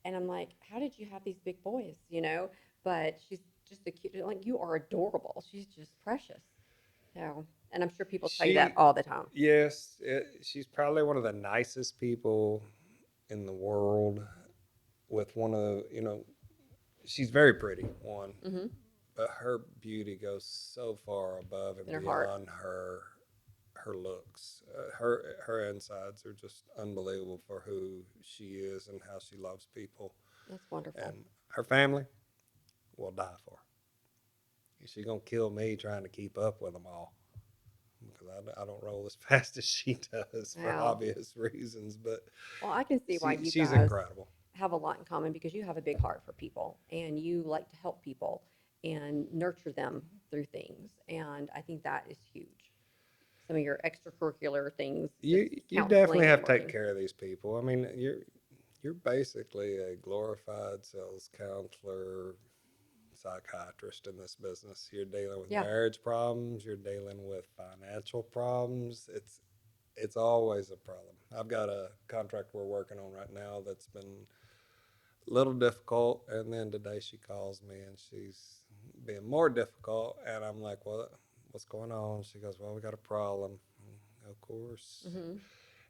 and I'm like, "How did you have these big boys?" But she's just the cute. Like, you are adorable. She's just precious. So, and I'm sure people tell you that She, all the time. yes, she's probably one of the nicest people in the world. With one of she's very pretty, one, Mm-hmm. but her beauty goes so far above and In her heart. beyond her looks. Her insides are just unbelievable for who she is and how she loves people. That's wonderful. And her family will die for her. She's gonna kill me trying to keep up with them all because I don't roll as fast as she does for Wow. obvious reasons. But Well, I can see why you she's guys incredible. have a lot in common, because you have a big heart for people and you like to help people and nurture them through things. And I think that is huge. Some of your extracurricular things, just You definitely counseling and have to take working. care of these people. I mean, you're basically a glorified sales counselor, psychiatrist in this business. You're dealing with Yeah. marriage problems, you're dealing with financial problems. It's always a problem. I've got a contract we're working on right now that's been a little difficult, and then today she calls me and being more difficult. And I'm like, well, what's going on? She goes, well, we got a problem. Of course. Mm-hmm.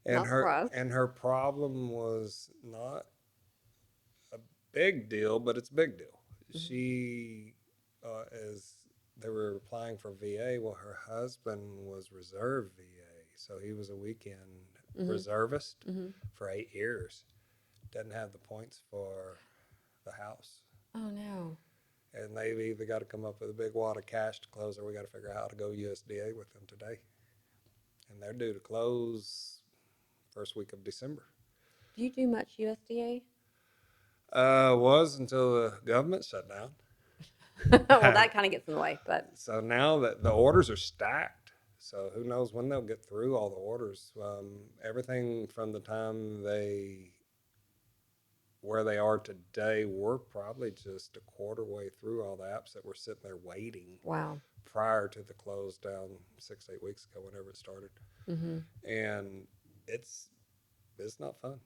And Not surprised. her problem was not a big deal, but it's a big deal. Mm-hmm. She, as they were applying for VA, well, her husband was reserve VA, so he was a weekend Mm-hmm. reservist Mm-hmm. for 8 years. Doesn't have the points for the house. Oh no. And they've either got to come up with a big wad of cash to close, or we got to figure out how to go USDA with them today. And they're due to close first week of December. Do you do much USDA? Was until the government shut down. Well, that kind of gets in the way, but So now that the orders are stacked, so who knows when they'll get through all the orders. Everything from the time where they are today, we're probably just a quarter way through all the apps that were sitting there waiting wow. prior to the close down 6 8 weeks ago, whenever it started. Mm-hmm. And it's it's not fun.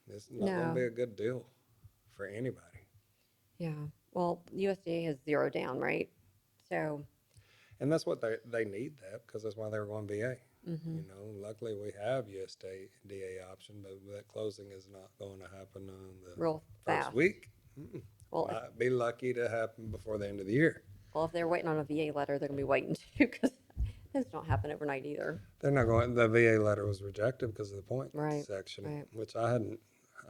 It's not going to No. be a good deal for anybody. Yeah. Well, USDA has zero down, right? So, And that's what they need that, because that's why they were going VA. mm-hmm. You know, luckily we have USDA option, but that closing is not going to happen on the Real first fast. week. Mm-mm. Well, Might be lucky to happen before the end of the year. if they're waiting on a VA letter, they're gonna be waiting too, because things don't happen overnight either. They're not going. The VA letter was rejected because of the point Right. section, Right. which I hadn't.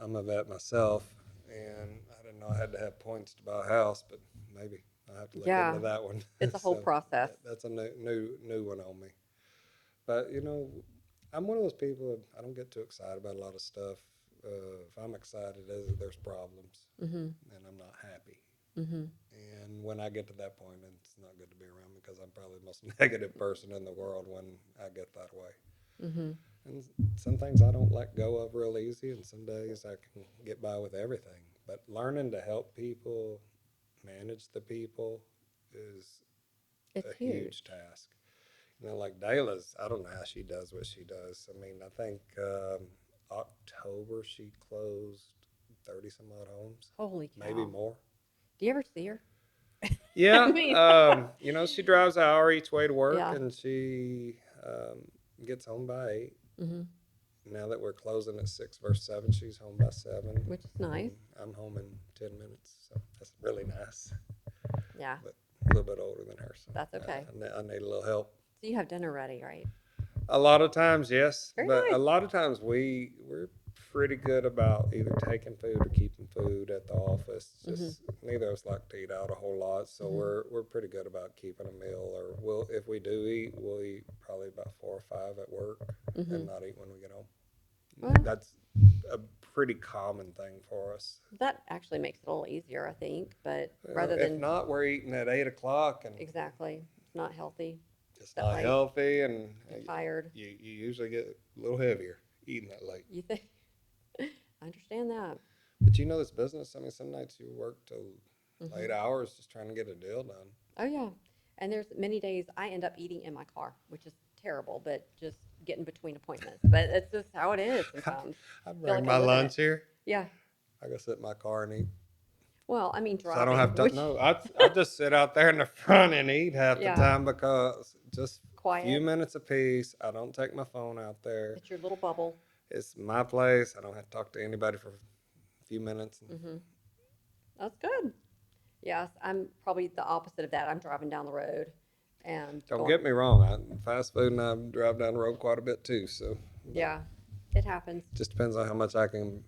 I'm a vet myself, and I didn't know I had to have points to buy a house, but maybe I have to look Yeah. into that one. It's a whole So process. that's a new one on me. But you know, I'm one of those people that I don't get too excited about a lot of stuff. If I'm excited, there's problems, Mm-hmm. and I'm not happy. Mm-hmm. And when I get to that point, it's not good to be around, because I'm probably the most negative person in the world when I get that way. Mm-hmm. And some things I don't let go of real easy, and some days I can get by with everything. But learning to help people, manage the people, is It's a huge. huge task. You know, like Dayla's, I don't know how she does what she does. I mean, I think October she closed 30 some odd homes, Holy cow. maybe more. Do you ever see her? Yeah, I mean, you know, she drives an hour each way to work, yeah. and she gets home by 8. Mm-hmm. Now that we're closing at 6 versus 7, she's home by 7. Which is nice. I'm home in 10 minutes, so that's really nice. Yeah. But a little bit older than her, so That's okay. I need a little help. So you have dinner ready, right? A lot of times, yes, Very but a nice. lot of times we're pretty good about either taking food or keeping food at the office. Just neither of us like to eat out a whole lot, so we're pretty good about keeping a meal. Or if we do eat, we'll eat probably about 4 or 5 at work, and not eat when we get home. Well, That's a pretty common thing for us. that actually makes it a little easier, I think. But Well, rather if than not, we're eating at 8 o'clock, and exactly, it's not healthy. it's that not late. healthy, and You're tired. you usually get a little heavier eating that late. You think? I understand that. But you know this business. I mean, some nights you work till Mm-hmm. late hours just trying to get a deal done. Oh yeah, and there's many days I end up eating in my car, which is terrible, but just getting between appointments. But it's just how it is sometimes. I feel bring like my I'm living lunch here. Yeah. I go sit in my car and eat. Well, I mean So I don't driving, have to. which No, I just sit out there in the front and eat half Yeah. the time, because just a quiet. few minutes apiece. I don't take my phone out there. It's your little bubble. It's my place. I don't have to talk to anybody for a few minutes. Mm-hmm. That's good. Yes, I'm probably the opposite of that. I'm driving down the road and Don't going, get me wrong. Fast food, and I drive down the road quite a bit too. So yeah, it happens. just depends on how much I can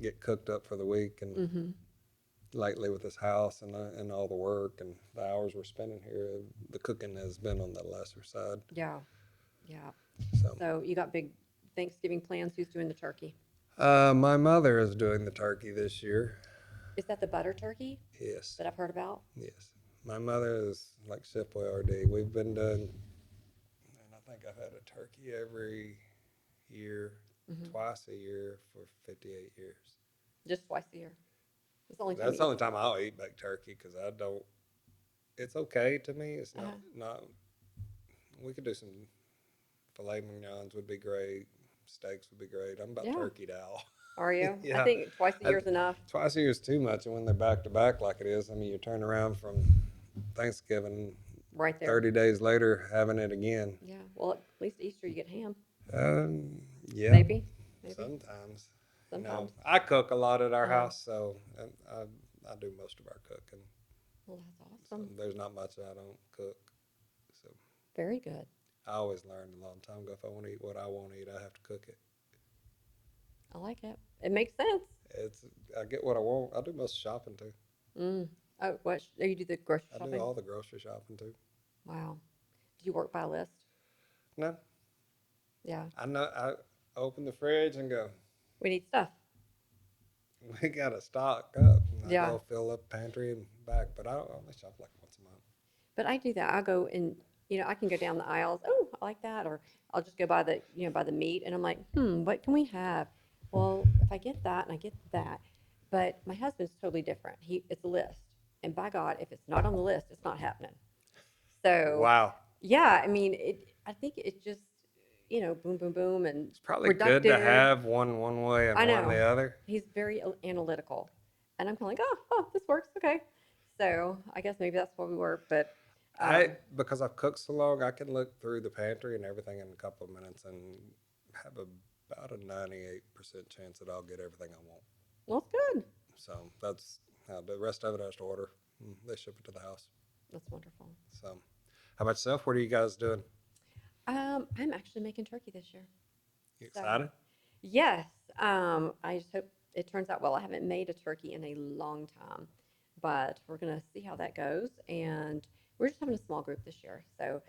get cooked up for the week. And Mm-hmm. lately with this house and all the work and the hours we're spending here, the cooking has been on the lesser side. Yeah, yeah. So So you got big Thanksgiving plans? Who's doing the turkey? my mother is doing the turkey this year. Is that the butter turkey Yes, that I've heard about? yes. My mother is like Chef Boyardee. We've been doing, and I think I've had a turkey every year, twice a year for 58 years. Just twice a year. It's the only time. That's the you only time I'll eat baked turkey, because I don't. It's okay to me. It's not. We could do some filet mignons would be great. Steaks would be great. I'm about Yeah. turkey now. Are you? Yeah. I think twice a year is enough. Twice a year is too much, and when they're back to back like it is, I mean, you turn around from Thanksgiving, Right there. 30 days later, having it again. Yeah. Well, at least Easter you get ham. Yeah, Maybe. Maybe. sometimes. Sometimes. I cook a lot at our Uh-huh. house, so I do most of our cooking. Well, that's So awesome. there's not much I don't cook. So Very good. I always learned a long time ago if I want to eat what I want to eat, I have to cook it. I like it. It makes sense. It's I get what I want. I do most shopping too. Mm. Oh, what? Oh, you do the grocery I do shopping? all the grocery shopping too. Wow. Do you work by list? No, Yeah. I know. I open the fridge and go, We need stuff. we got to stock up. And I Yeah. go fill up pantry and back, but I only shop like once a month. But I do that. I go and I can go down the aisles. Oh, I like that. Or I'll just go by the by the meat, and I'm like, what can we have? Well, if I get that and I get that, but my husband's totally different. It's a list, and by God, if it's not on the list, it's not happening. So Wow. yeah, I mean, I think it just boom, boom, boom, and It's probably good to productive. have one way and I one know the other. he's very analytical, and I'm kind of like, oh, this works, okay. So I guess maybe that's why we work, but I um, because I've cooked so long, I can look through the pantry and everything in a couple of minutes and have about a 98% chance that I'll get everything I want. well, it's good. So that's how the rest of it I just order. They ship it to the house. That's wonderful. So, how about yourself? What are you guys doing? I'm actually making turkey this year. You So, excited? yes, I just hope it turns out well. I haven't made a turkey in a long time, but we're going to see how that goes. And we're just having a small group this year. So,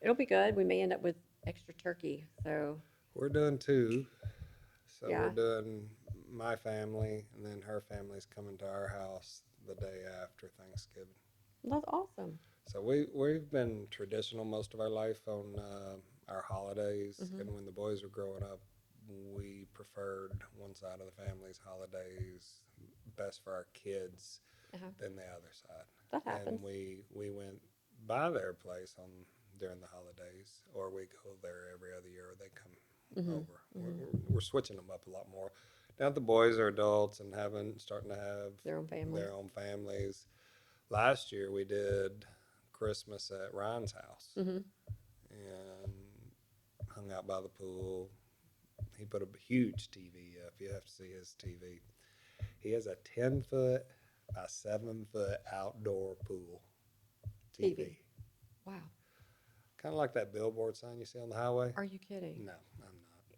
it'll be good. We may end up with extra turkey. So, We're doing two. So we're yeah, doing my family, and then her family's coming to our house the day after Thanksgiving. that's awesome. So we've been traditional most of our life on our holidays, Hmm. and when the boys were growing up, we preferred one side of the family's holidays best for our kids Uh-huh. than the other side, That and happens. we went by their place on during the holidays, or we go there every other year, or they come Hmm. over. Hmm. We're switching them up a lot more. Now the boys are adults and having starting to have Their own families. their own families. Last year we did Christmas at Ryan's house Hmm. and hung out by the pool. He put a huge TV up. You have to see his TV. He has a 10-foot by 7-foot outdoor pool TV. TV. Wow. Kind of like that billboard sign you see on the highway. Are you kidding? No, I'm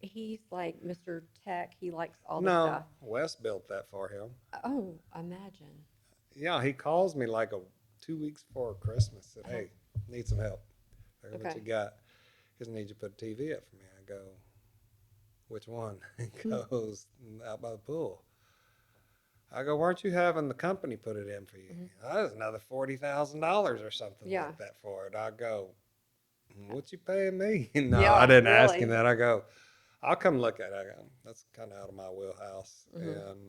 He's like Mr. Tech. He likes all not. the No, stuff. Wes built that for him. Oh, imagine. Yeah, he calls me like 2 weeks before Christmas. Said, Uh-huh. "Hey, need some help. Here's what Okay. you got." He says, "Need you to put a TV up for me." I go, "Which one?" He Hmm. goes, "Out by the pool." I go, "Weren't you having the company put it in for you?" Hmm. Oh, that's another $40,000 or something Yeah. like that for it. I go, "What you paying me?" No, I Yeah, didn't ask him really. that. I go, "I'll come look at it." I go, that's kind of out of my wheelhouse. Hmm. And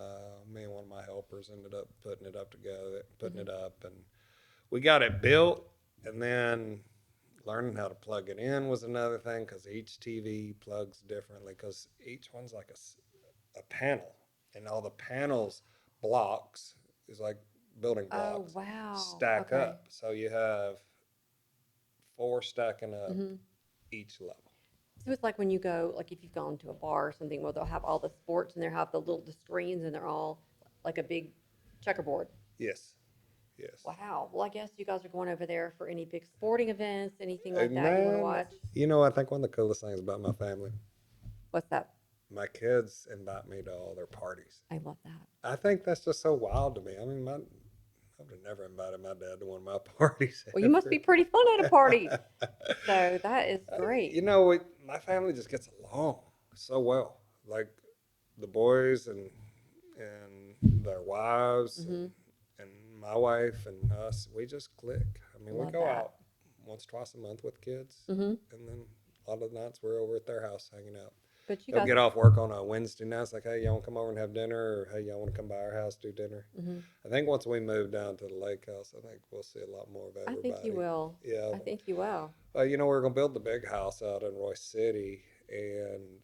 me and one of my helpers ended up putting it up together, putting Hmm. it up, and we got it built. And then learning how to plug it in was another thing because each TV plugs differently because each one's like a panel, and all the panels blocks is like building Oh, blocks wow. stack Okay. up. So you have four stacking up Hmm. each level. So it's like when you go, like if you've gone to a bar or something where they'll have all the sports and they'll have the screens and they're all like a big checkerboard. Yes, yes. Wow. Well, I guess you guys are going over there for any big sporting events, anything like And that you want to man, watch. I think one of the coolest things about my family, What's that? my kids invite me to all their parties. I love that. I think that's just so wild to me. I mean, I would have never invited my dad to one of my parties Well, you must be ever. pretty fun at a party. So that is great. My family just gets along so well. Like the boys and their wives Hmm. and my wife and us, we just click. I mean, we Love go that. out once, twice a month with kids, Hmm. and then a lot of the nights we're over at their house hanging out. But you They'll guys, get off work on a Wednesday night. It's like, hey, y'all want to come over and have dinner? Or hey, y'all want to come by our house, do dinner? hmm I think once we move down to the lake house, I think we'll see a lot more of I think you everybody. will. Yeah. I think you will. We're going to build the big house out in Royce City, and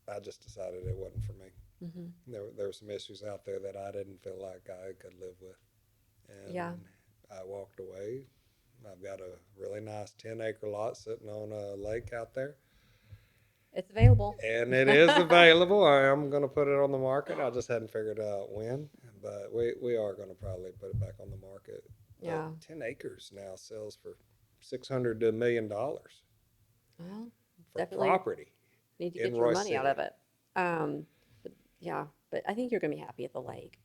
I just decided it wasn't for me. Hmm. There were some issues out there that I didn't feel like I could live with. And Yeah. I walked away. I've got a really nice 10-acre lot sitting on a lake out there. It's available. And it is available. I am going to put it on the market. I just hadn't figured out when, but we are going to probably put it back on the market. But Yeah. 10 acres now sells for 600 to $1 million Well, for definitely property need to in get your Royce money out of City. it. But yeah, but I think you're going to be happy at the lake.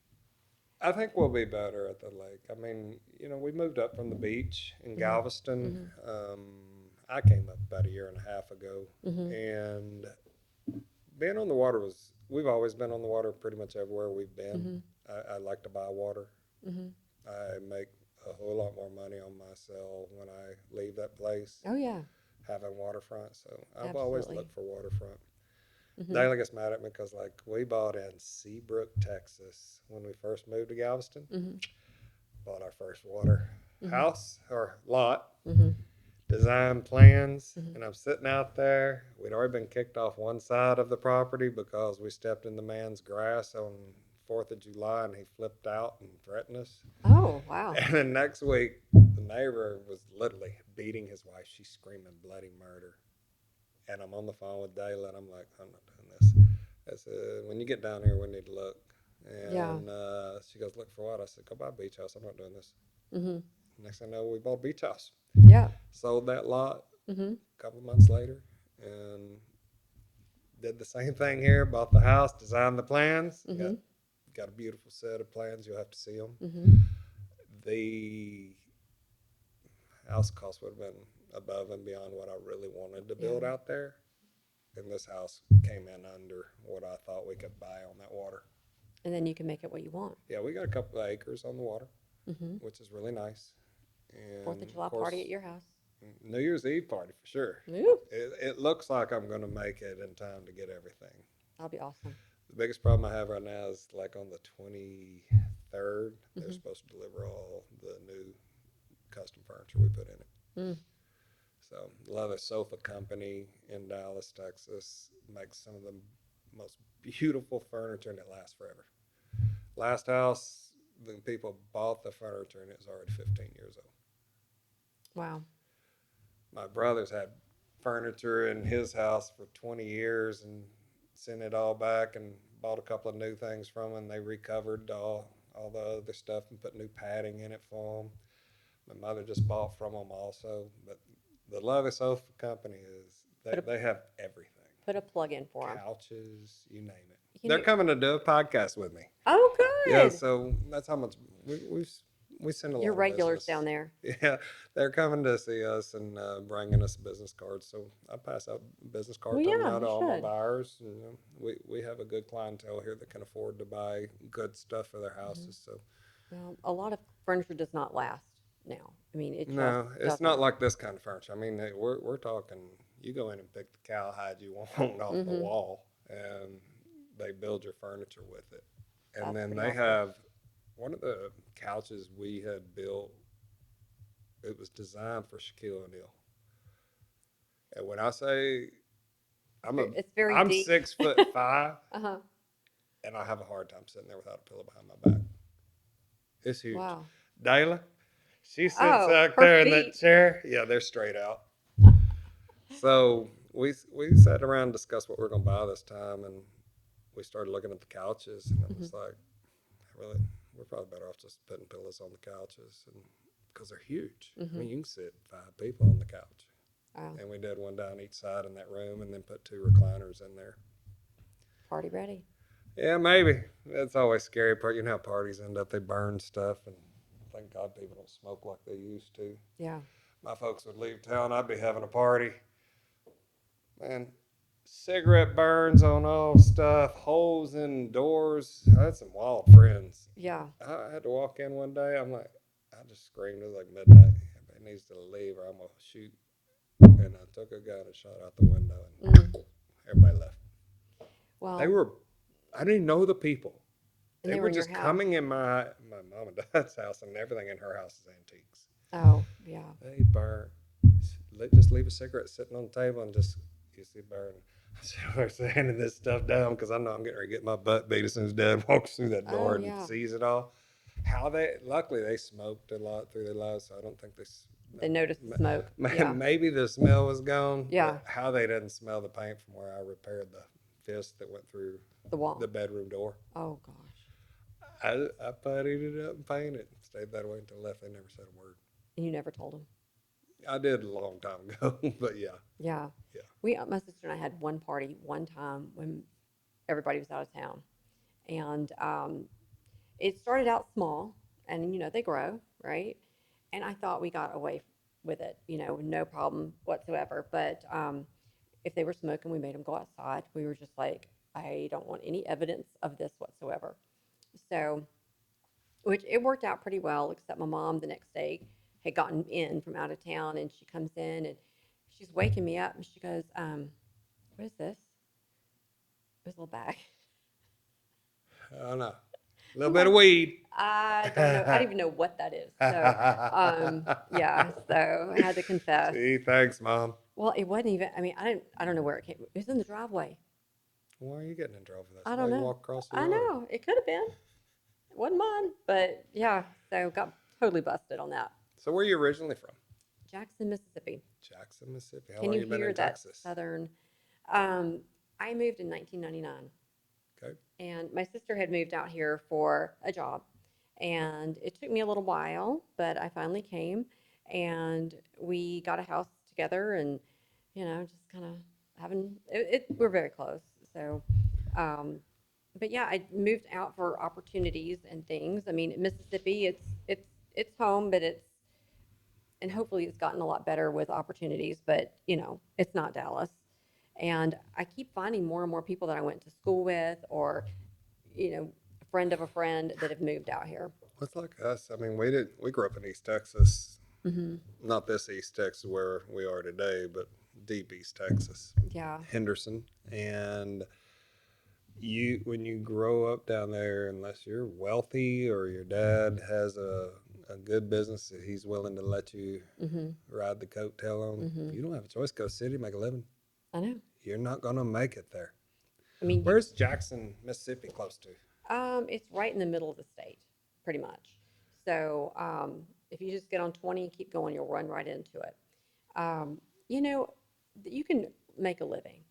I think we'll be better at the lake. I mean, we moved up from the beach in Hmm. Galveston. Hmm. Um, I came up about a year and a half ago, Hmm. and being on the water was, we've always been on the water pretty much everywhere we've been. Hmm. I like to buy water. Hmm. I make a whole lot more money on my sale when I leave that place Oh yeah, having waterfront. So I've always absolutely. looked for waterfront. Hmm. Dayla gets mad at me because, like, we bought in Seabrook, Texas when we first moved to Galveston. Hmm. Bought our first water Hmm. house or lot, Hmm. design plans, Hmm. and I'm sitting out there. We'd already been kicked off one side of the property because we stepped in the man's grass on 4th of July and he flipped out and threatened us. Oh wow. And then next week, the neighbor was literally beating his wife. She's screaming bloody murder. And I'm on the phone with Dayla, and I'm like, I'm not doing this. I said, when you get down here, we need to look. Yeah. And she goes, look for what? I said, go buy a beach house. I'm not doing this. Hmm. Next thing I know, we bought a beach house. Yeah. Sold that lot Hmm. a couple of months later, and did the same thing here. Bought the house, designed the plans. Hmm. Got a beautiful set of plans. You'll have to see them. Hmm. The house cost would have been above and beyond what I really wanted to Yeah. build out there. And this house came in under what I thought we could buy on that water. And then you can make it what you want. Yeah, we got a couple of acres on the water, Hmm. which is really nice. Fourth of And of July party course, at your house. New Year's Eve party for sure. Ooh, It looks like I'm going to make it in time to get everything. that'll be awesome. The biggest problem I have right now is like on the 23rd, they're Hmm. supposed to deliver all the new custom furniture we put in it. Mm. So, Leather Sofa Company in Dallas, Texas makes some of the most beautiful furniture and it lasts forever. Last house, the people bought the furniture and it was already 15 years old. Wow. My brother's had furniture in his house for 20 years and sent it all back and bought a couple of new things from them. They recovered all the other stuff and put new padding in it for them. My mother just bought from them also. But the Leather Sofa Company is, Put a they have everything. put a plug in for them. Couches, you name it. You They're know. coming to do a podcast with me. Oh, Yeah, good. so that's how much we send a Your lot of regulars business. down there. Yeah, they're coming to see us and bringing us business cards. So I pass out business Well, card time yeah, now to you all my should. buyers. We have a good clientele here that can afford to buy good stuff for their Hmm. houses. So Well, a lot of furniture does not last now. I mean, it just no, it's not doesn't. like this kind of furniture. I mean, we're talking. You go in and pick the cowhide you want off the Hmm. wall, and they build your furniture with it. And That's then pretty they awesome. have one of the couches we had built. It was designed for Shaquille O'Neal. And when I say It's very I'm deep. 6'5", Uh-huh. and I have a hard time sitting there without a pillow behind my back. It's huge. Wow. Dayla, she sits Oh, out her there in that feet. chair. Yeah, they're straight out. So we sat around and discussed what we are gonna buy this time, and we started looking at the couches, and I Hmm. was like, really, we're probably better off just putting pillows on the couches, and because they're huge. I Hmm. mean, you can sit 5 people on the couch. Wow. And we did one down each side in that room, and then put 2 recliners in there. Party ready. Yeah, maybe. That's always scary part. You know how parties end up, they burn stuff, and thank God people don't smoke like they used to. Yeah. My folks would leave town, I'd be having a party. Man, cigarette burns on all stuff, holes in doors. I had some wild friends. Yeah. I had to walk in one day, I'm like, I just screamed, it was like midnight. Everybody needs to leave or I'm going to shoot. And I took a gun and shot out the window, and Mm. everybody left. They Well, were, I didn't know the people. and They they were were in your just house. coming in my mom and dad's house, and everything in her house is antiques. Oh, yeah. They burn. Just leave a cigarette sitting on the table and just you see burn. So they're handing this stuff down because I know I'm getting ready to get my butt beat as soon as Dad walks through that door Oh, and yeah. sees it all. how they, luckily they smoked a lot through their lives, so I don't think They noticed the smoke. Yeah. maybe the smell was gone, Yeah. but how they didn't smell the paint from where I repaired the fist that went through The wall. the bedroom door. Oh gosh. I puttied it up and painted it. Stayed that way until I left. They never said a word. And you never told them. I did a long time ago, but yeah, Yeah. yeah. My sister and I had one party one time when everybody was out of town. And it started out small and, they grow, right? And I thought we got away with it, no problem whatsoever. But if they were smoking, we made them go outside. We were just like, I don't want any evidence of this whatsoever. So, which it worked out pretty well, except my mom the next day had gotten in from out of town and she comes in and she's waking me up and she goes, what is this? It was a little bag. I don't know. A little I'm bit of like, weed. I don't know. I don't even know what that is. So, yeah. So I had to confess. See, thanks, Mom. Well, it wasn't even. I mean, I don't know where it came. It was in the driveway. Why are you getting in trouble for that? I don't Somebody know. walked across the I yard. know it could have been. It wasn't mine, but yeah. So got totally busted on that. So, where are you originally from? Jackson, Mississippi. Jackson, Mississippi. How Can long you you been hear in that Texas? southern? Um, I moved in 1999, Okay. and my sister had moved out here for a job, and it took me a little while, but I finally came, and we got a house together, and just kind of having we're very close. So, um, but yeah, I moved out for opportunities and things. I mean, Mississippi, it's home, but and hopefully it's gotten a lot better with opportunities, but it's not Dallas. And I keep finding more and more people that I went to school with or, a friend of a friend that have moved out here. It's like us. I mean, we grew up in East Texas. Hmm. Not this East Texas where we are today, but deep East Texas, Yeah. Henderson. And when you grow up down there, unless you're wealthy or your dad has a good business that he's willing to let you Hmm. ride the coattail on, Hmm. you don't have a choice. Go city, make a living. I know. You're not going to make it there. I mean, Where's Jackson, Mississippi close to? it's right in the middle of the state, pretty much. So if you just get on 20 and keep going, you'll run right into it. Um, you know, you can make a living,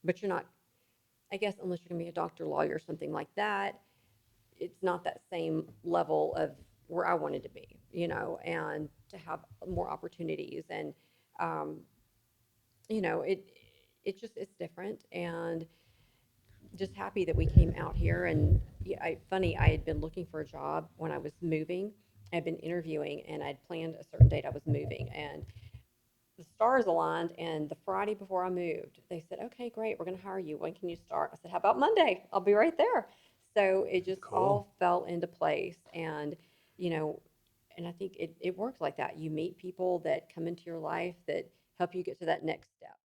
but you're not, I guess, unless you're going to be a doctor, lawyer, something like that. It's not that same level of where I wanted to be, and to have more opportunities. And, um, it just, it's different. And just happy that we came out here. And yeah, funny, I had been looking for a job when I was moving. I'd been interviewing and I'd planned a certain date I was moving. And the stars aligned. And the Friday before I moved, they said, okay, great, we're going to hire you. When can you start? I said, how about Monday? I'll be right there. So it just Cool. all fell into place. You know, and I think it works like that. You meet people that come into your life that help you get to that next step.